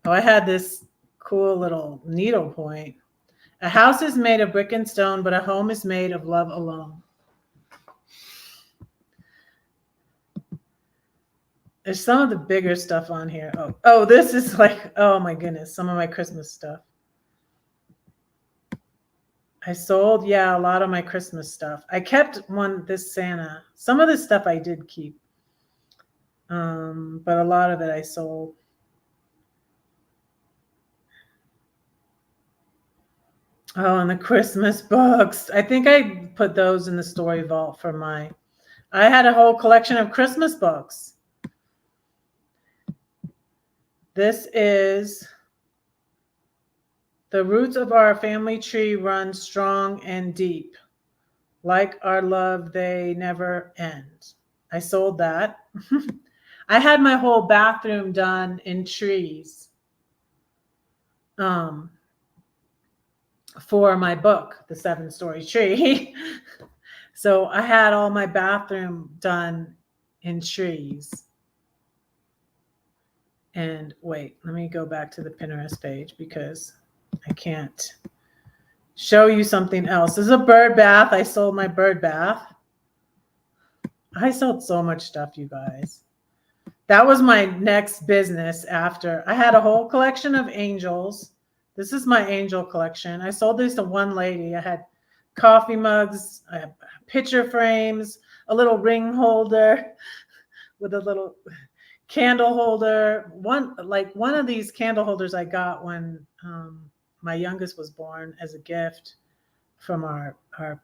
Oh, I had this cool little needle point. A house is made of brick and stone, but a home is made of love alone. There's some of the bigger stuff on here. Oh, this is like, oh my goodness, some of my Christmas stuff. I sold, yeah, a lot of my Christmas stuff. I kept this Santa. Some of this stuff I did keep. But a lot of it I sold. Oh, and the Christmas books. I think I put those in the story vault for I had a whole collection of Christmas books. This is The Roots of Our Family Tree Run Strong and Deep. Like our love, they never end. I sold that. I had my whole bathroom done in trees for my book, The 7-Story Tree. So I had all my bathroom done in trees. And wait, let me go back to the Pinterest page because I can't show you something else. This is a bird bath. I sold my bird bath. I sold so much stuff, you guys. That was my next business after. I had a whole collection of angels. This is my angel collection. I sold these to one lady. I had coffee mugs, I had picture frames, a little ring holder with a little candle holder. One of these candle holders I got when my youngest was born as a gift from our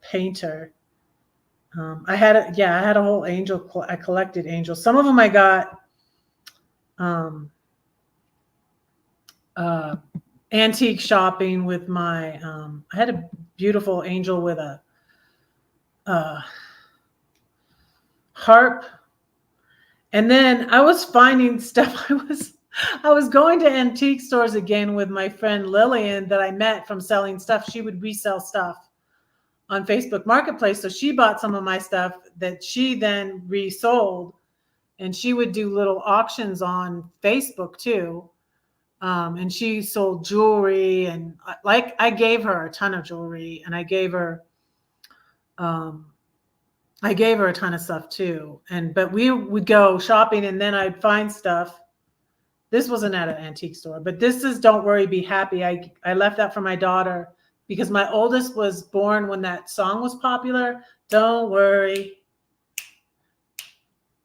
painter. I had a whole angel. I collected angels. Some of them I got antique shopping with my. I had a beautiful angel with a harp, and then I was finding stuff. I was going to antique stores again with my friend Lillian that I met from selling stuff. She would resell stuff on Facebook Marketplace. So she bought some of my stuff that she then resold, and she would do little auctions on Facebook too. And she sold jewelry, and like I gave her a ton of jewelry, and I gave her a ton of stuff too. But we would go shopping, and then I'd find stuff. This wasn't at an antique store, but this is Don't Worry, Be Happy. I left that for my daughter because my oldest was born when that song was popular. Don't worry,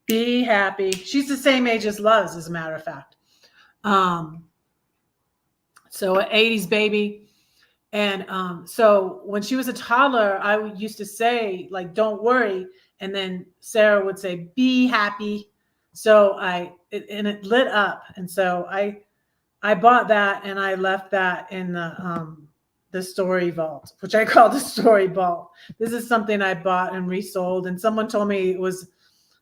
be happy. She's the same age as Luz, as a matter of fact. So an 80s baby. And so when she was a toddler, I used to say, like, don't worry. And then Sarah would say, be happy. So it lit up. And so I bought that, and I left that in the story vault, which I call the story vault. This is something I bought and resold. And someone told me it was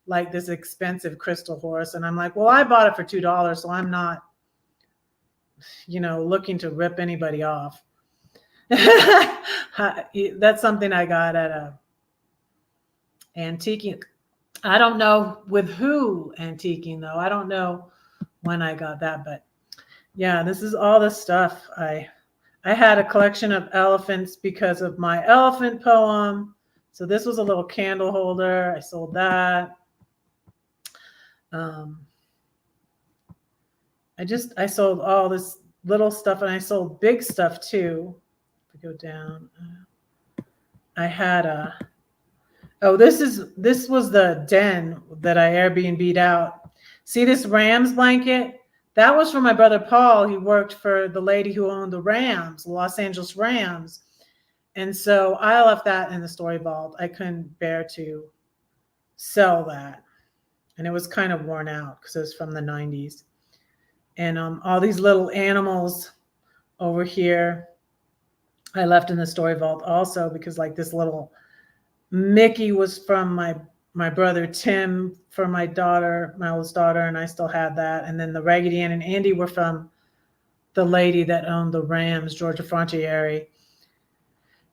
like this expensive crystal horse. And I'm like, well, I bought it for $2. So I'm not, looking to rip anybody off. That's something I got at a antiquing. I don't know with who antiquing though. I don't know when I got that, but yeah, this is all the stuff. I had a collection of elephants because of my elephant poem. So this was a little candle holder. I sold that. I sold all this little stuff, and I sold big stuff too. If we go down, I had this was the den that I Airbnb'd out. See this Rams blanket? That was from my brother Paul. He worked for the lady who owned the Rams, the Los Angeles Rams. And so I left that in the story vault. I couldn't bear to sell that. And it was kind of worn out because it was from the 90s. And all these little animals over here, I left in the story vault also because, like, this little Mickey was from my brother Tim for my daughter, my oldest daughter, and I still had that. And then the Raggedy Ann and Andy were from the lady that owned the Rams, Georgia Frontiere.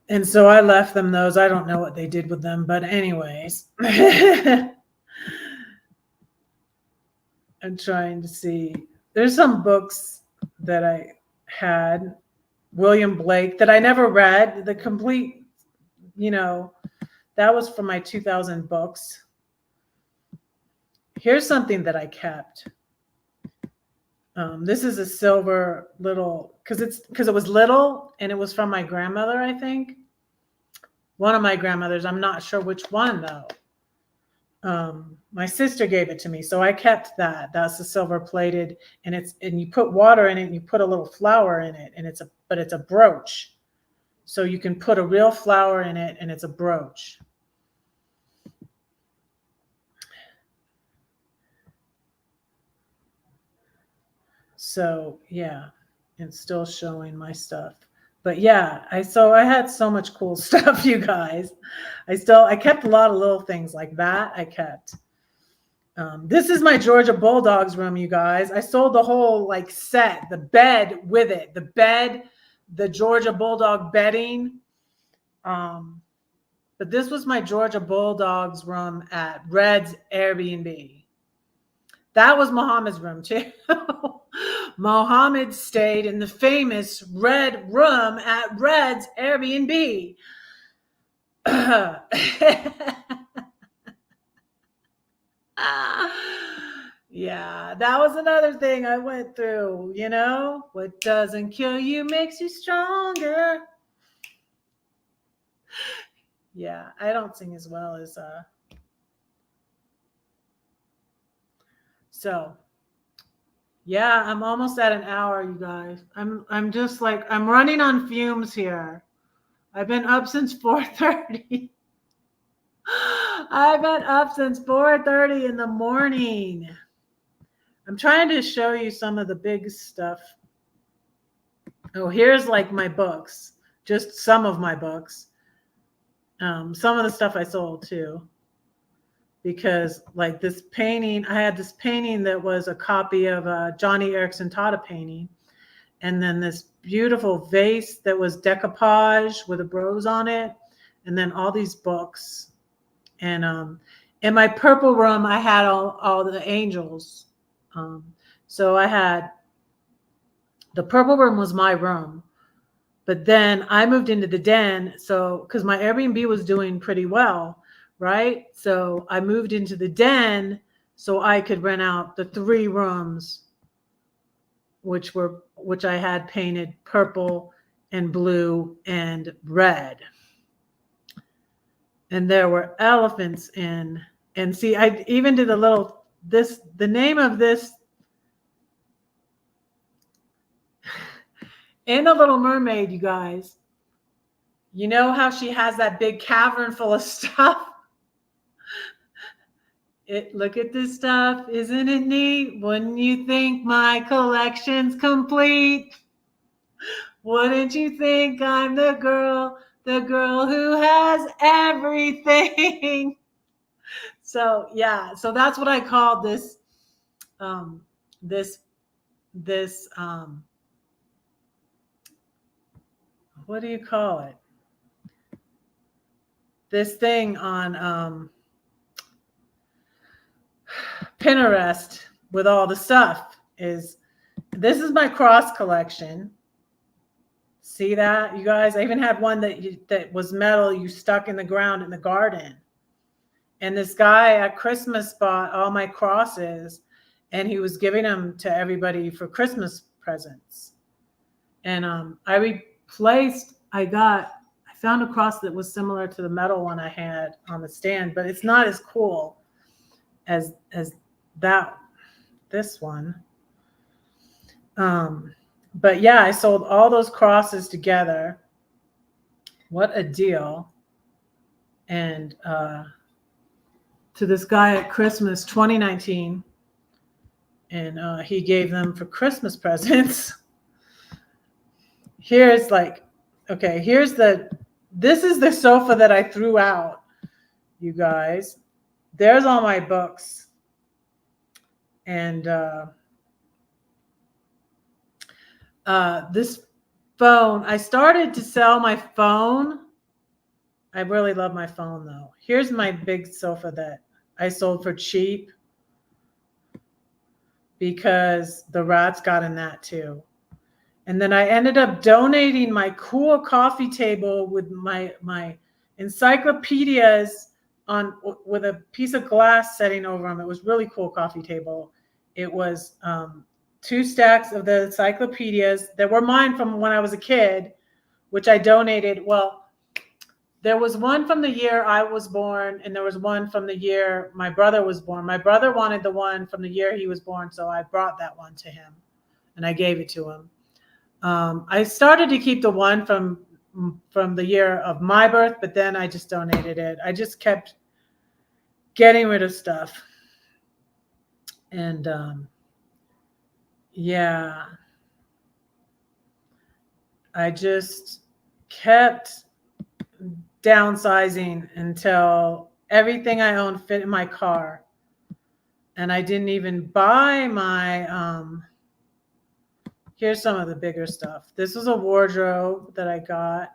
And so I left them those. I don't know what they did with them, but anyways. I'm trying to see. There's some books that I had, William Blake, that I never read. The complete, that was from my 2000 books. Here's something that I kept. This is a silver little, because it was little, and it was from my grandmother, I think. One of my grandmothers. I'm not sure which one though. My sister gave it to me, so I kept that. That's the silver plated, and you put water in it, and you put a little flower in it, and it's a brooch. So you can put a real flower in it, and it's a brooch. So yeah, it's still showing my stuff. But yeah, I had so much cool stuff, you guys. I kept a lot of little things like that. I kept. This is my Georgia Bulldogs room, you guys. I sold the whole set, the bed with it, the Georgia Bulldog bedding. But this was my Georgia Bulldogs room at Red's Airbnb. That was Muhammad's room too. Muhammad stayed in the famous Red room at Red's Airbnb. Yeah, that was another thing I went through, What doesn't kill you makes you stronger. Yeah, I don't sing as well as so yeah, I'm almost at an hour, you guys. I'm just I'm running on fumes here. I've been up since 4:30. I've been up since 4:30 in the morning. I'm trying to show you some of the big stuff. Oh, here's my books. Just some of my books. Some of the stuff I sold too. because like this painting, I had this painting that was a copy of a Johnny Erickson Tata painting. And then this beautiful vase that was decoupage with a rose on it. And then all these books. And in my purple room, I had all the angels. So I had, the purple room was my room. But then I moved into the den. So, because my Airbnb was doing pretty well, right? So I moved into the den so I could rent out the 3 rooms, which I had painted purple and blue and red. And there were elephants in, and see, I even did the name of this in A Little Mermaid, you guys. You know how she has that big cavern full of stuff? Look at this stuff. Isn't it neat? Wouldn't you think my collection's complete? Wouldn't you think I'm the girl who has everything? So yeah, so that's what I called this, this what do you call it? This thing on Pinterest with all the stuff this is my cross collection. See that, you guys? I even had one that was metal you stuck in the ground in the garden. And this guy at Christmas bought all my crosses, and he was giving them to everybody for Christmas presents. And I found a cross that was similar to the metal one I had on the stand, but it's not as cool as this one. But yeah, I sold all those crosses together. What a deal. And to this guy at Christmas 2019, and he gave them for Christmas presents. Here's this is the sofa that I threw out, you guys. There's all my books. And this phone, I started to sell my phone. I really love my phone though. Here's my big sofa that I sold for cheap because the rats got in that too. And then I ended up donating my cool coffee table with my encyclopedias with a piece of glass setting over them. It was really cool coffee table. It was 2 stacks of the encyclopedias that were mine from when I was a kid, which I donated. Well, there was one from the year I was born, and there was one from the year my brother was born. My brother wanted the one from the year he was born, so I brought that one to him, and I gave it to him. I started to keep the one from the year of my birth, but then I just donated it. I just kept getting rid of stuff. And yeah, I just kept downsizing until everything I owned fit in my car. And I didn't even buy my, here's some of the bigger stuff. This was a wardrobe that I got.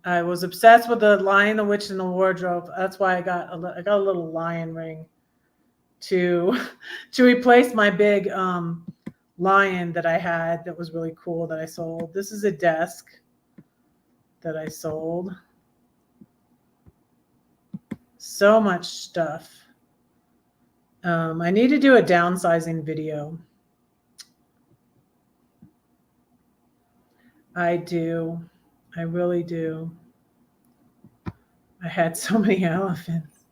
I was obsessed with the Lion, the Witch, and the Wardrobe. That's why I got a little lion ring to replace my big lion that I had that was really cool that I sold. This is a desk that I sold. So much stuff. I need to do a downsizing video. I do. I really do. I had so many elephants.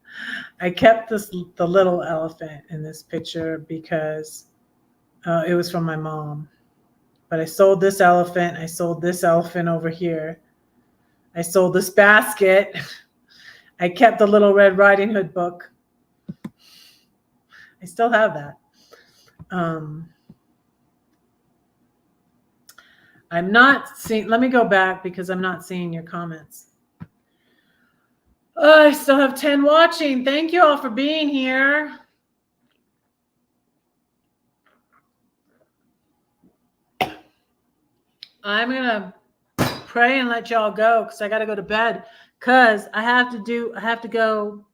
I kept the little elephant in this picture because it was from my mom. But I sold this elephant. I sold this elephant over here. I sold this basket. I kept the Little Red Riding Hood book. I still have that. I'm not seeing, let me go back because I'm not seeing your comments. Oh, I still have 10 watching. Thank you all for being here. I'm going to pray and let y'all go because I got to go to bed because I have to go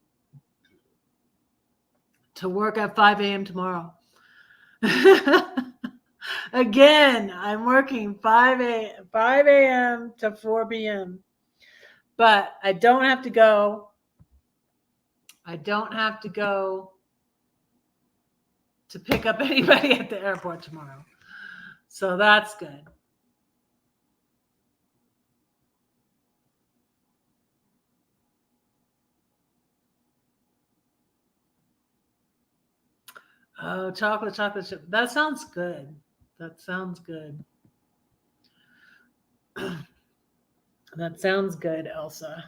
to work at 5 a.m. tomorrow. Again, I'm working 5 a.m. to 4 p.m. But I don't have to go. I don't have to go to pick up anybody at the airport tomorrow. So that's good. Oh, chocolate chip. That sounds good. That sounds good. That sounds good, Elsa.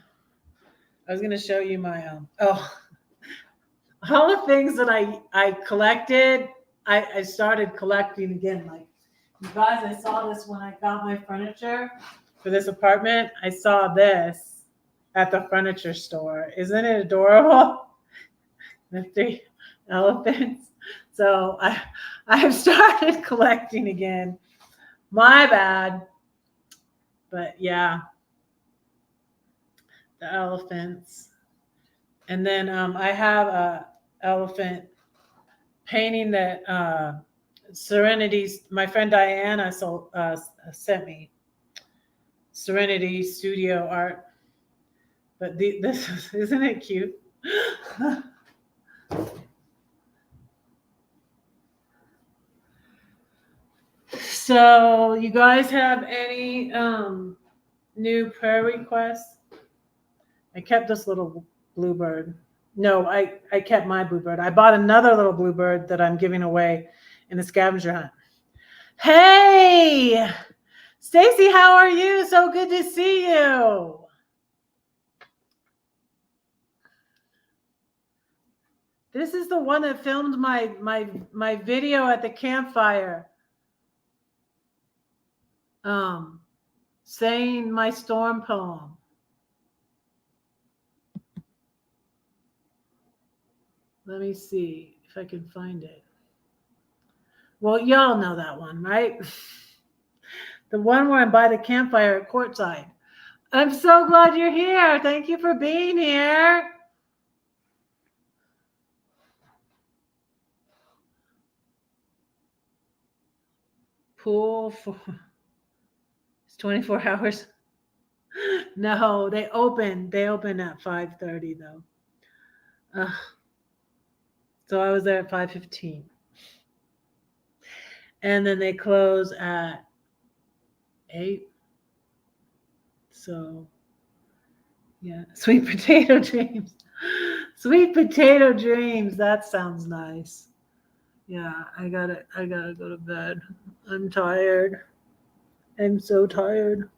I was gonna show you my all the things that I collected. I started collecting again. Like you guys, I saw this when I got my furniture for this apartment. I saw this at the furniture store. Isn't it adorable? The 3 elephants. So I've started collecting again. My bad. But yeah, the elephants. And then I have a elephant painting that Serenity's my friend Diana sent me. Serenity Studio Art. But this isn't it cute? So you guys have any new prayer requests? I kept this little bluebird. No, I kept my bluebird. I bought another little bluebird that I'm giving away in the scavenger hunt. Hey, Stacy, how are you? So good to see you. This is the one that filmed my video at the campfire. Saying my storm poem. Let me see if I can find it. Well, y'all know that one, right? The one where I'm by the campfire at Courtside. I'm so glad you're here. Thank you for being here. Pool for it's 24 hours. No, they open at 5:30 though. So I was there at 5:15. And then they close at 8. So yeah, sweet potato dreams. Sweet potato dreams. That sounds nice. Yeah, I gotta go to bed. I'm tired. I'm so tired.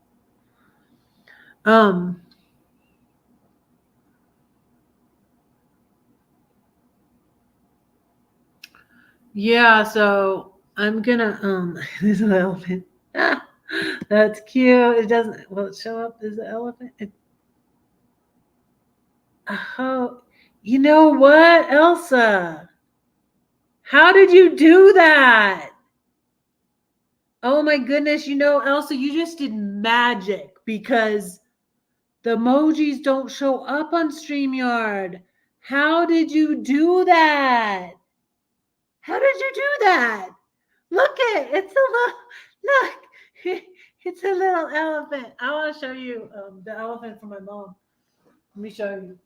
Yeah, so I'm gonna there's an elephant. That's cute. It doesn't will it show up as an elephant? Oh, you know what, Elsa? How did you do that? Oh my goodness, Elsa, you just did magic because the emojis don't show up on StreamYard. How did you do that? How did you do that? Look it's a little look. It's a little elephant. I want to show you the elephant from my mom. Let me show you.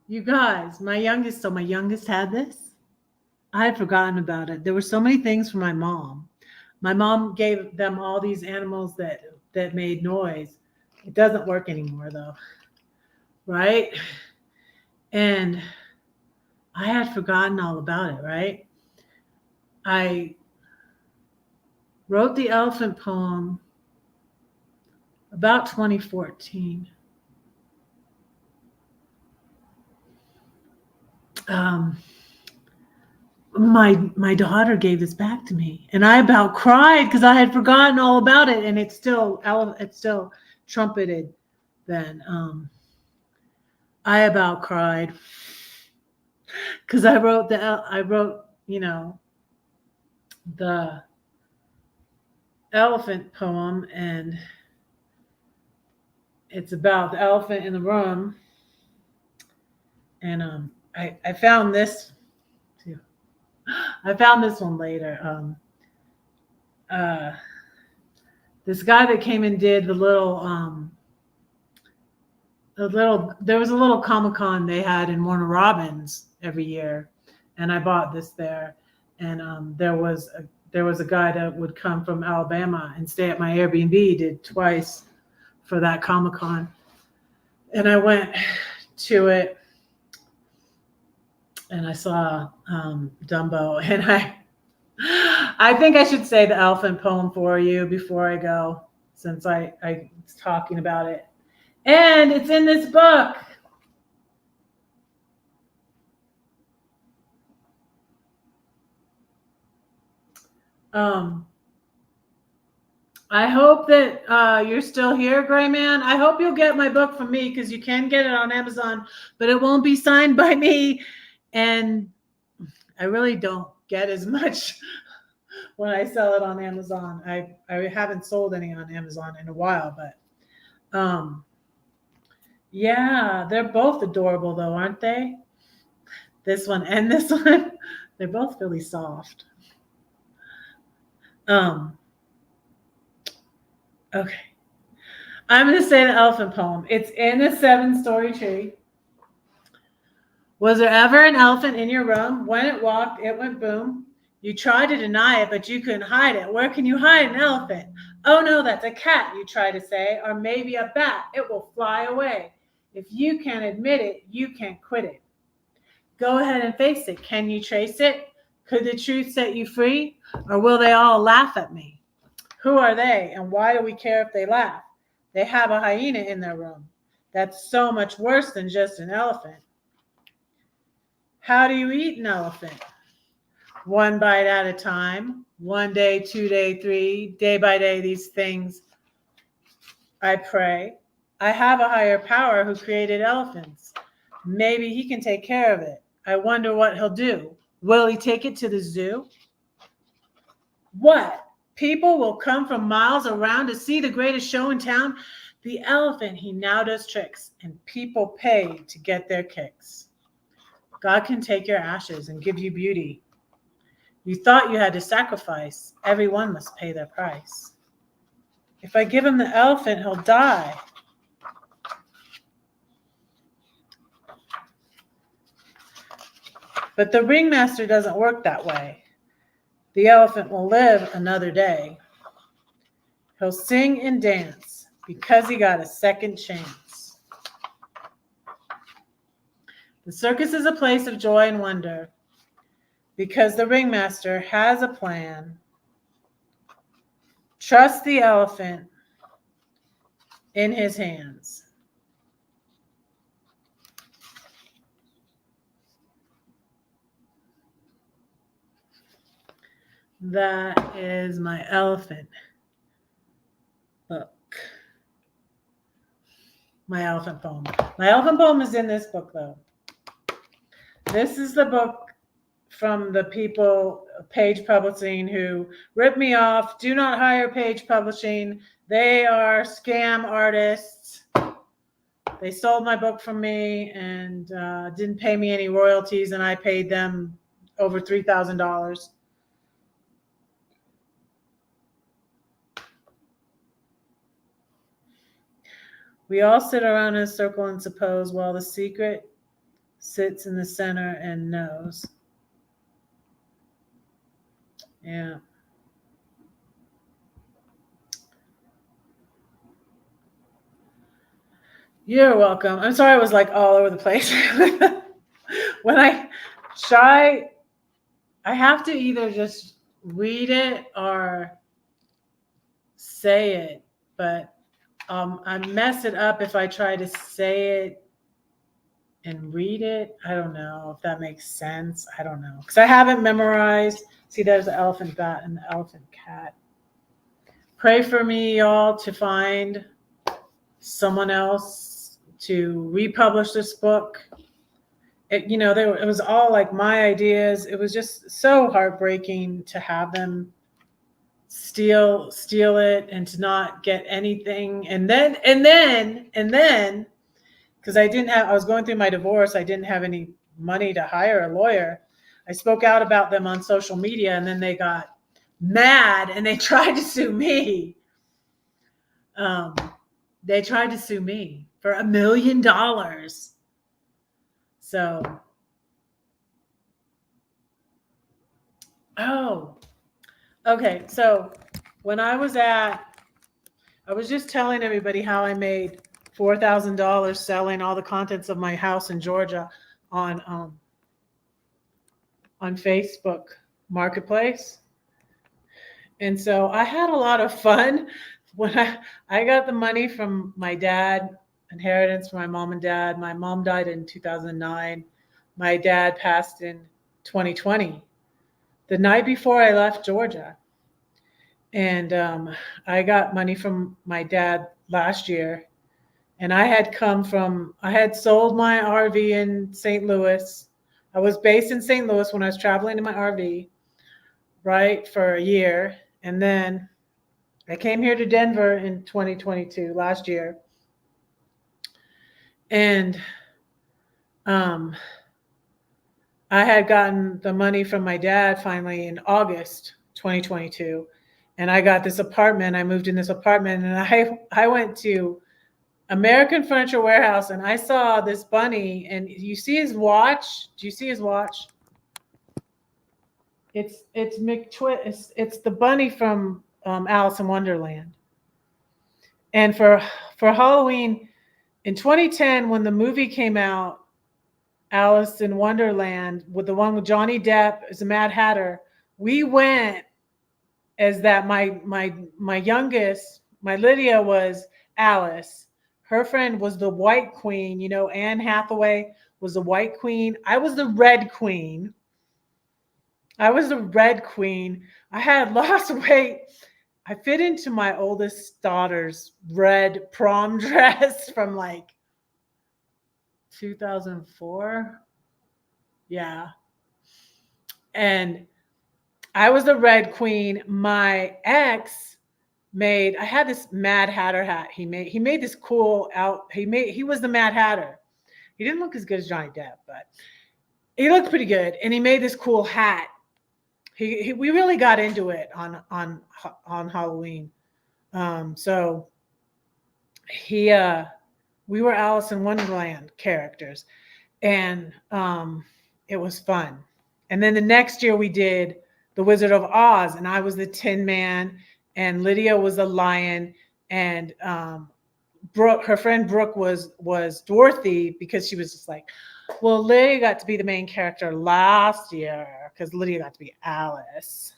You guys, my youngest had this. I had forgotten about it. There were so many things from my mom. My mom gave them all these animals that made noise. It doesn't work anymore though. Right? And I had forgotten all about it, right? I wrote the elephant poem about 2014. Um, my daughter gave this back to me, and I about cried because I had forgotten all about it, and it's still trumpeted. Then I about cried because I wrote the elephant poem, and it's about the elephant in the room. And I found this too. I found this one later. Uh, this guy that came and did there was a little Comic-Con they had in Warner Robins every year, and I bought this there. And there was a guy that would come from Alabama and stay at my Airbnb, did twice for that Comic-Con. And I went to it, and I saw Dumbo, and I think I should say the elephant poem for you before I go, since I was talking about it. And it's in this book. I hope that you're still here, Gray Man. I hope you'll get my book from me, because you can get it on Amazon, but it won't be signed by me. And I really don't get as much when I sell it on Amazon. I haven't sold any on Amazon in a while, but yeah, they're both adorable though, aren't they? This one and this one, they're both really soft. Okay. I'm going to say the elephant poem. It's in a 7-story tree. Was there ever an elephant in your room? When it walked, it went boom. You tried to deny it, but you couldn't hide it. Where can you hide an elephant? Oh no, that's a cat, you try to say, or maybe a bat. It will fly away. If you can't admit it, you can't quit it. Go ahead and face it. Can you trace it? Could the truth set you free? Or will they all laugh at me? Who are they, and why do we care if they laugh? They have a hyena in their room. That's so much worse than just an elephant. How do you eat an elephant? One bite at a time. 1 day, 2 day, 3, day by day, these things I pray. I have a higher power who created elephants. Maybe he can take care of it. I wonder what he'll do. Will he take it to the zoo? What? People will come from miles around to see the greatest show in town? The elephant, he now does tricks, and people pay to get their kicks. God can take your ashes and give you beauty. You thought you had to sacrifice. Everyone must pay their price. If I give him the elephant, he'll die. But the ringmaster doesn't work that way. The elephant will live another day. He'll sing and dance because he got a second chance. The circus is a place of joy and wonder because the ringmaster has a plan. Trust the elephant in his hands. That is my elephant book. My elephant poem. My elephant poem is in this book, though. This is the book from the people, Page Publishing, who ripped me off. Do not hire Page Publishing. They are scam artists. They sold my book from me and didn't pay me any royalties, and I paid them over $3,000. We all sit around in a circle and suppose while the secret sits in the center and knows. Yeah. You're welcome. I'm sorry I was like all over the place. when I try, I have to either just read it or say it, but I mess it up if I try to say it and read it. I don't know if that makes sense. I don't know because I haven't memorized. See, there's the elephant bat and the elephant cat. Pray for me, y'all, to find someone else to republish this book. It, it was all like my ideas. It was just so heartbreaking to have them steal it and to not get anything. And then, because I was going through my divorce, I didn't have any money to hire a lawyer. I spoke out about them on social media, and then they got mad and they tried to sue me. They tried to sue me for $1 million. So, okay. So when I was just telling everybody how I made $4,000 selling all the contents of my house in Georgia on Facebook Marketplace. And so I had a lot of fun when I got the money from my dad, inheritance from my mom and dad. My mom died in 2009. My dad passed in 2020, the night before I left Georgia. And I got money from my dad last year. And I had sold my RV in St. Louis. I was based in St. Louis when I was traveling in my RV, right, for a year. And then I came here to Denver in 2022, last year. And I had gotten the money from my dad finally in August 2022. And I got this apartment. I moved in this apartment, and I went to American Furniture Warehouse, and I saw this bunny. And you see his watch? Do you see his watch? It's It's the bunny from Alice in Wonderland. And for Halloween in 2010, when the movie came out, Alice in Wonderland, with the one with Johnny Depp as a Mad Hatter, we went as that. My youngest, my Lydia, was Alice. Her friend was the White Queen. Anne Hathaway was the White Queen. I was the Red Queen. I had lost weight. I fit into my oldest daughter's red prom dress from like 2004. Yeah. And I was the Red Queen. My ex I had this Mad Hatter hat. He made this cool he was the Mad Hatter. He didn't look as good as Johnny Depp, but he looked pretty good. And he made this cool hat. We really got into it on Halloween. So we were Alice in Wonderland characters, and it was fun. And then the next year we did The Wizard of Oz, and I was the Tin Man, and Lydia was the lion, and Brooke, her friend Brooke, was Dorothy, because she was just like, well, Lydia got to be the main character last year because Lydia got to be Alice.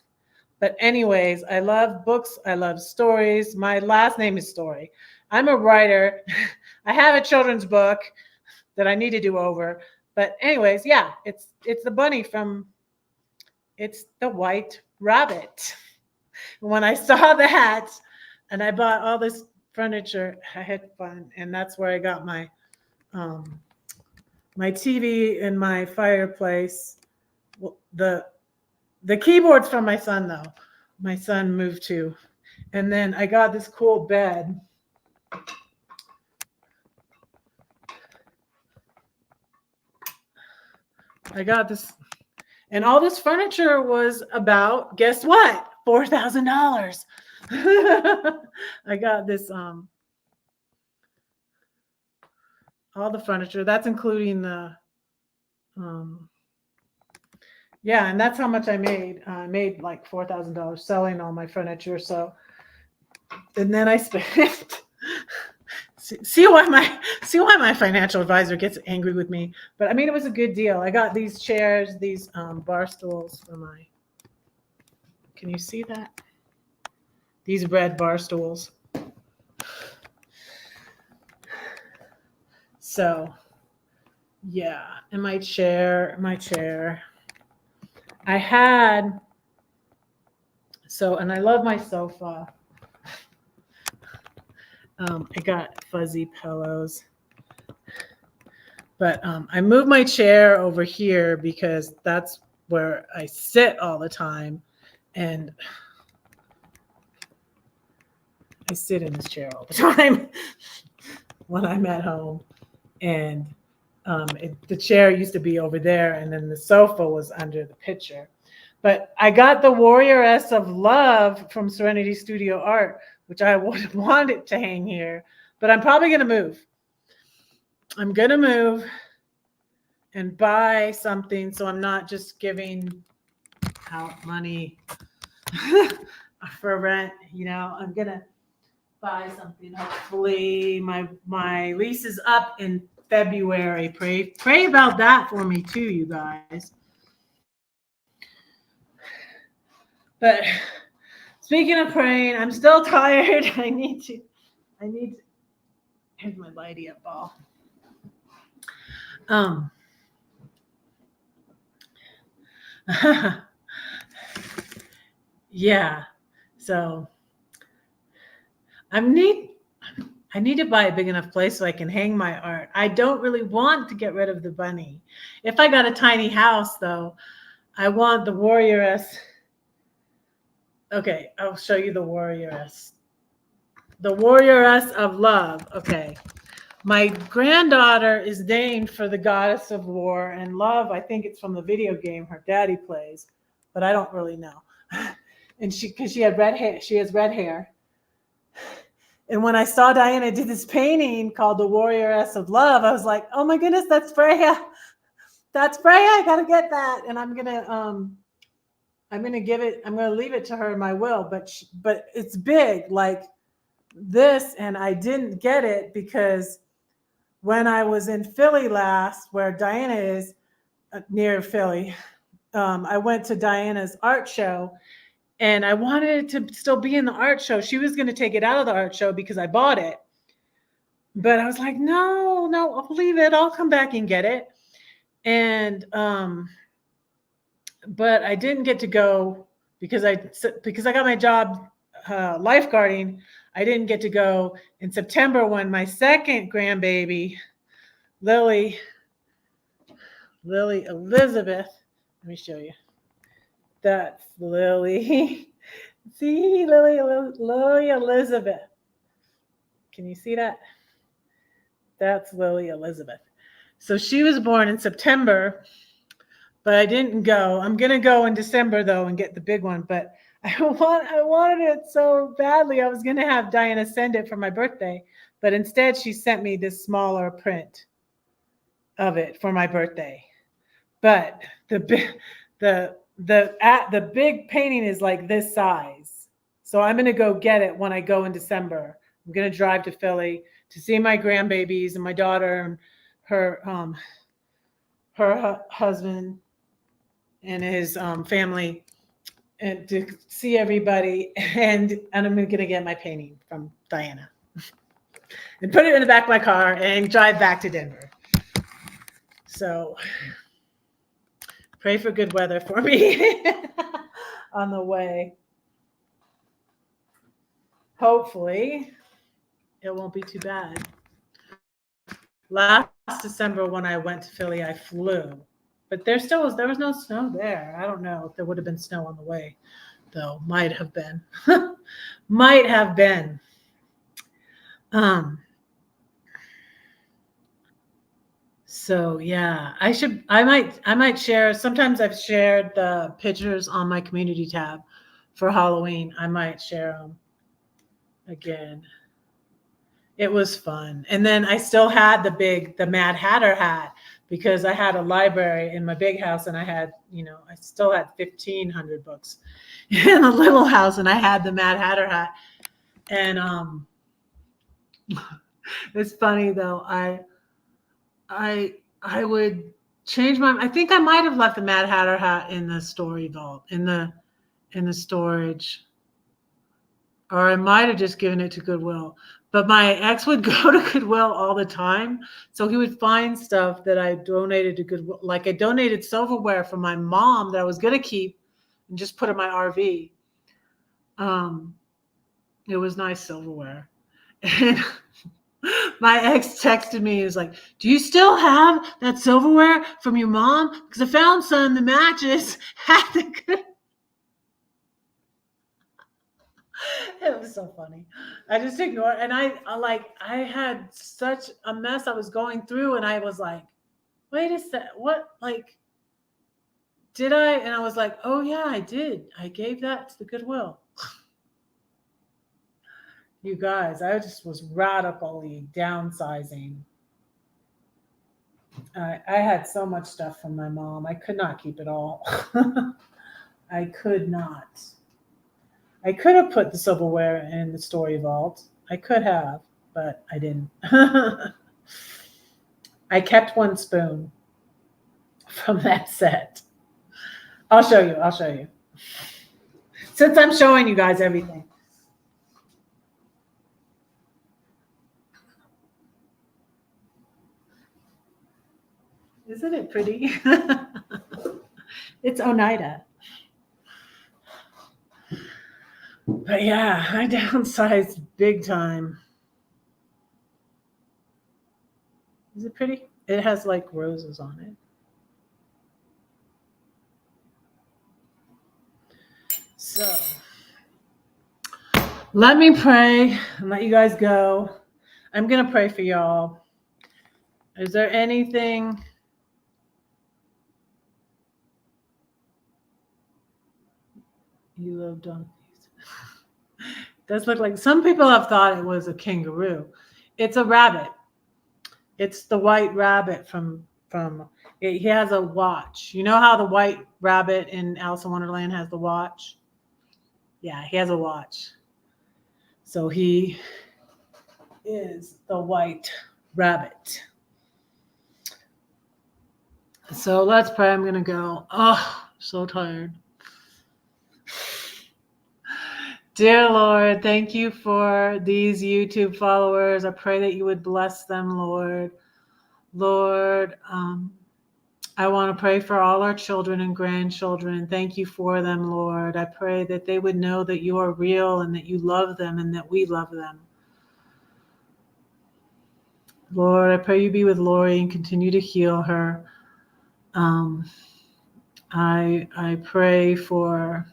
But anyways, I love books. I love stories. My last name is Story. I'm a writer. I have a children's book that I need to do over. But anyways, yeah, it's the bunny it's the White Rabbit. When I saw that and I bought all this furniture, I had fun. And that's where I got my my TV and my fireplace. The keyboard's from my son, though. My son moved to. And then I got this cool bed. I got this, and all this furniture was about, guess what? $4,000. I got this all the furniture. That's including the yeah, and that's how much I made. I made like $4,000 selling all my furniture. So, and then I spent See why my financial advisor gets angry with me. But I mean, it was a good deal. I got these chairs, these bar stools for my. Can you see that? These red bar stools. So, yeah, and my chair. I had. So, and I love my sofa. I got fuzzy pillows. But I moved my chair over here because that's where I sit all the time. And I sit in this chair all the time when I'm at home. And the chair used to be over there, and then the sofa was under the picture. But I got the Warrioress of Love from Serenity Studio Art, which I would want it to hang here. But I'm probably going to move. I'm going to move and buy something so I'm not just giving out money for rent. I'm going to buy something. Hopefully my lease is up in February. Pray about that for me too, you guys. But speaking of praying, I'm still tired. I need to here's my lighty up ball. Yeah. So I need to buy a big enough place so I can hang my art. I don't really want to get rid of the bunny. If I got a tiny house, though, I want the Warrioress. Okay, I'll show you the Warrioress. The Warrioress of Love. Okay. My granddaughter is named for the goddess of war and love. I think it's from the video game her daddy plays, but I don't really know. And because she had red hair, she has red hair. And when I saw Diana did this painting called The Warrioress of Love, I was like, oh my goodness, that's Freya. That's Freya. I gotta get that. And I'm gonna leave it to her in my will, but it's big like this, and I didn't get it because when I was in Philly last, where Diana is near Philly, I went to Diana's art show. And I wanted it to still be in the art show. She was going to take it out of the art show because I bought it. But I was like, no, I'll leave it. I'll come back and get it. And but I didn't get to go because I got my job lifeguarding. I didn't get to go in September when my second grandbaby, Lily Elizabeth. Let me show you. That's Lily. See, Lily Elizabeth. Can you see that? That's Lily Elizabeth. So she was born in September, but I didn't go. I'm going to go in December, though, and get the big one. But I wanted it so badly. I was going to have Diana send it for my birthday. But instead, she sent me this smaller print of it for my birthday. But the big painting is like this size. So I'm going to go get it when I go in December. I'm going to drive to Philly to see my grandbabies and my daughter and her husband and his family, and to see everybody. And I'm going to get my painting from Diana and put it in the back of my car and drive back to Denver. So pray for good weather for me on the way. Hopefully, it won't be too bad. Last December when I went to Philly, I flew. But there was no snow there. I don't know if there would have been snow on the way, though. Might have been. Might have been. So yeah, I might share. Sometimes I've shared the pictures on my community tab for Halloween. I might share them again. It was fun. And then I still had the Mad Hatter hat because I had a library in my big house, and I had, I still had 1,500 books in a little house, and I had the Mad Hatter hat. And It's funny though. I would change my. I think I might have left the Mad Hatter hat in the story vault in the storage, or I might have just given it to Goodwill. But my ex would go to Goodwill all the time, so he would find stuff that I donated to Goodwill. Like I donated silverware from my mom that I was gonna keep and just put in my RV. Um, it was nice silverware, and my ex texted me. He was like, "Do you still have that silverware from your mom? Because I found some in the mattress at the good." It was so funny. I just ignored, and I had such a mess I was going through, and I was like, "Wait a sec, what? Like, did I?" And I was like, "Oh yeah, I did. I gave that to the Goodwill." You guys, I just was radically downsizing. I had so much stuff from my mom. I could not keep it all. I could not. I could have put the silverware in the story vault. I could have, but I didn't. I kept one spoon from that set. I'll show you. I'll show you. Since I'm showing you guys everything. Isn't it pretty? It's Oneida. But yeah, I downsized big time. Is it pretty? It has like roses on it. So let me pray and let you guys go. I'm going to pray for y'all. Is there anything? You love donkeys. Does look like some people have thought it was a kangaroo. It's a rabbit. It's the white rabbit from it. He has a watch. You know how the white rabbit in Alice in Wonderland has the watch? Yeah, he has a watch. So he is the white rabbit. So let's pray. I'm gonna go. Oh, so tired. Dear Lord, thank you for these YouTube followers. I pray that you would bless them, Lord. Lord, I want to pray for all our children and grandchildren. Thank you for them, Lord. I pray that they would know that you are real and that you love them and that we love them. Lord, I pray you be with Lori and continue to heal her. I pray for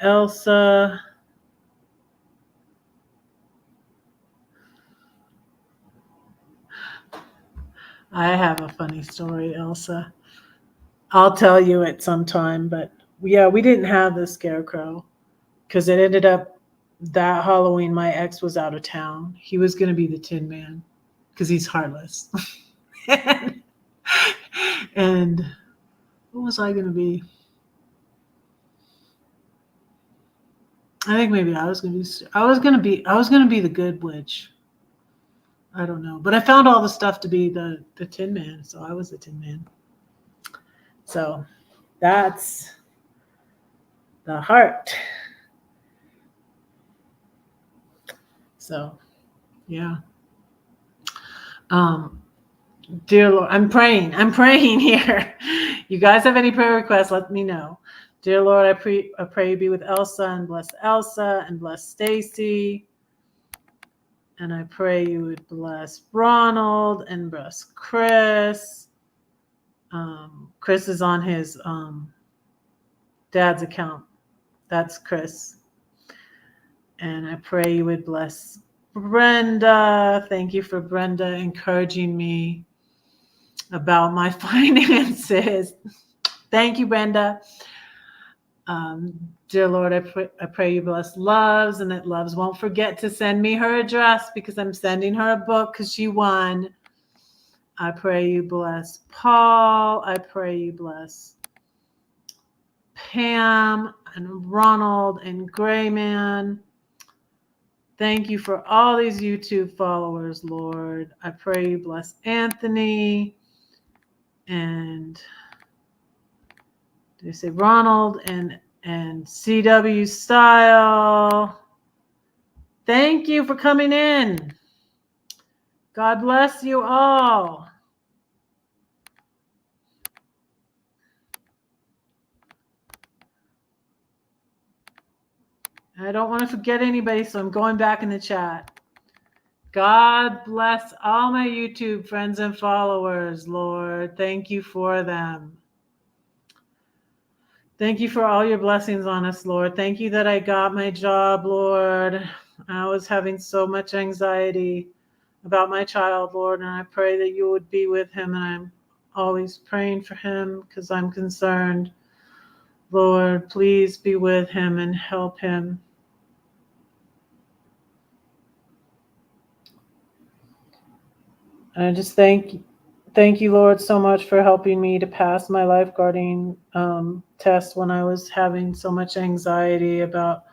Elsa. I have a funny story, Elsa. I'll tell you it sometime, but yeah, we didn't have the scarecrow because it ended up that Halloween my ex was out of town. He was going to be the Tin Man because he's heartless. And what was I going to be? I think maybe I was going to be the good witch. I don't know, but I found all the stuff to be the Tin Man, so I was the Tin Man. So that's the heart. So, yeah. Dear Lord, I'm praying here. You guys have any prayer requests? Let me know. Dear Lord, I pray you be with Elsa and bless Stacy. And I pray you would bless Ronald and bless Chris. Chris is on his dad's account. That's Chris. And I pray you would bless Brenda. Thank you for Brenda encouraging me about my finances. Thank you, Brenda. Dear Lord, I pray you bless Loves and that Loves won't forget to send me her address because I'm sending her a book because she won. I pray you bless Paul. I pray you bless Pam and Ronald and Grayman. Thank you for all these YouTube followers, Lord. I pray you bless Anthony and did I say Ronald and CW Style. Thank you for coming in. God bless you all. I don't want to forget anybody, so I'm going back in the chat. God bless all my YouTube friends and followers, Lord. Thank you for them. Thank you for all your blessings on us, Lord. Thank you that I got my job, Lord. I was having so much anxiety about my child, Lord, and I pray that you would be with him, and I'm always praying for him because I'm concerned. Lord, please be with him and help him. And I just thank you, Lord, so much for helping me to pass my lifeguarding test when I was having so much anxiety about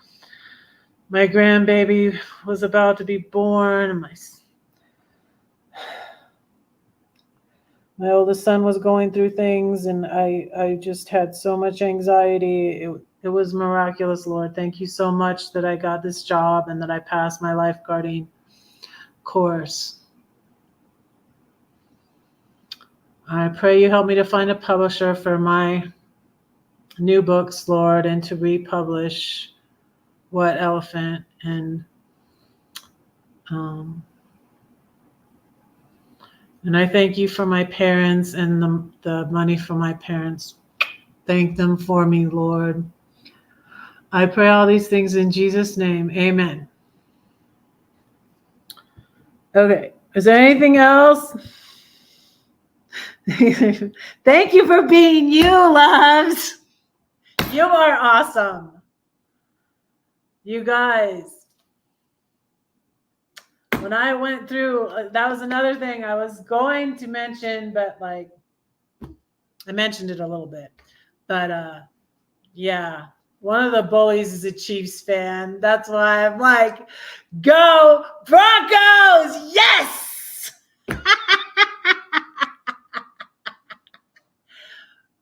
my grandbaby was about to be born, and my oldest son was going through things, and I just had so much anxiety. It was miraculous, Lord. Thank you so much that I got this job and that I passed my lifeguarding course. I pray you help me to find a publisher for my new books, Lord, and to republish What Elephant and I thank you for my parents and the money from my parents. Thank them for me, Lord. I pray all these things in Jesus' name. Amen. Okay. Is there anything else? Thank you for being you, loves. You are awesome. You guys. When I went through, that was another thing I was going to mention, but like I mentioned it a little bit. But yeah, one of the bullies is a Chiefs fan. That's why I'm like, go Broncos! Yes!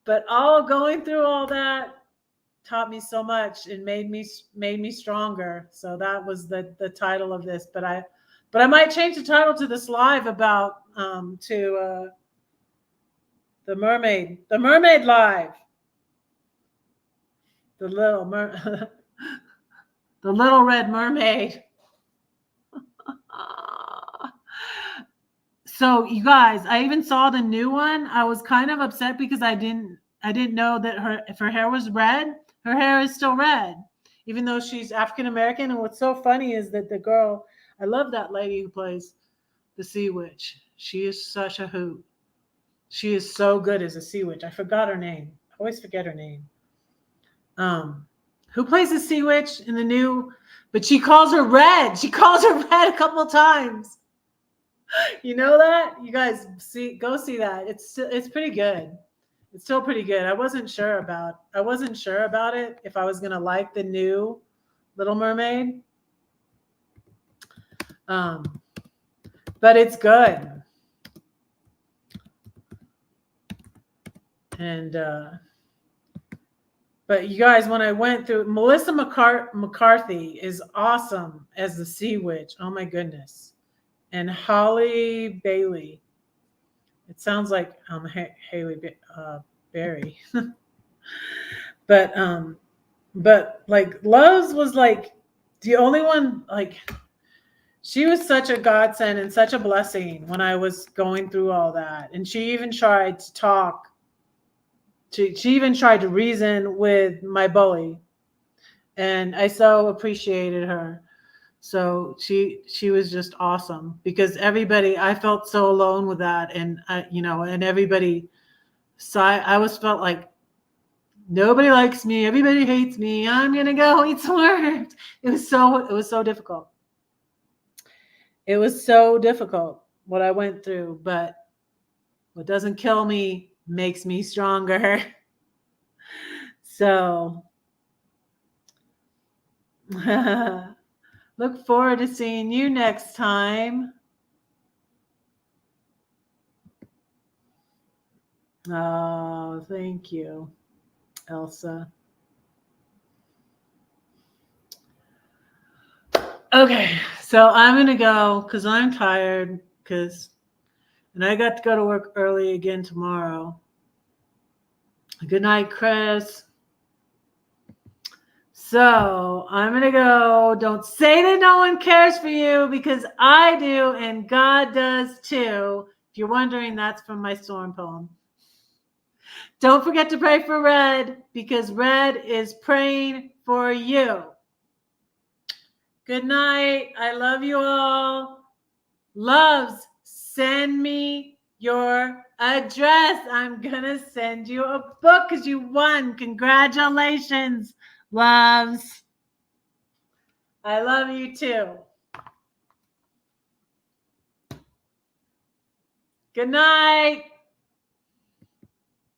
But going through all that taught me so much and made me stronger. So that was the title of this. But I might change the title to this live about to the Mermaid live. The little red mermaid. So you guys, I even saw the new one. I was kind of upset because I didn't know that if her hair was red, her hair is still red, even though she's African American. And what's so funny is that the girl, I love that lady who plays the Sea Witch. She is such a hoot. She is so good as a Sea Witch. I forgot her name. I always forget her name. Who plays the Sea Witch in the new? But she calls her red. She calls her red a couple of times. You know that? You guys go see that. It's pretty good. It's still pretty good. I wasn't sure about it if I was gonna like the new Little Mermaid. But it's good. And but you guys, when I went through, Melissa McCarthy is awesome as the Sea Witch. Oh my goodness. And Holly Bailey. It sounds like Haley Berry. but like Loves was like the only one, like she was such a godsend and such a blessing when I was going through all that. And she even tried to talk. She even tried to reason with my bully. And I so appreciated her. So she was just awesome because I felt so alone with that. And and everybody, so I always felt like nobody likes me. Everybody hates me. I'm going to go eat some worms. It was so difficult. It was so difficult what I went through, but what doesn't kill me makes me stronger. So Look forward to seeing you next time. Oh, thank you, Elsa. Okay, so I'm gonna go because I'm tired. And I got to go to work early again tomorrow. Good night, Chris. So I'm gonna go. Don't say that no one cares for you because I do, and God does too. If you're wondering, that's from my storm poem. Don't forget to pray for Red because Red is praying for you. Good night. I love you all. Loves, send me your address. I'm going to send you a book because you won. Congratulations, loves. I love you too. Good night.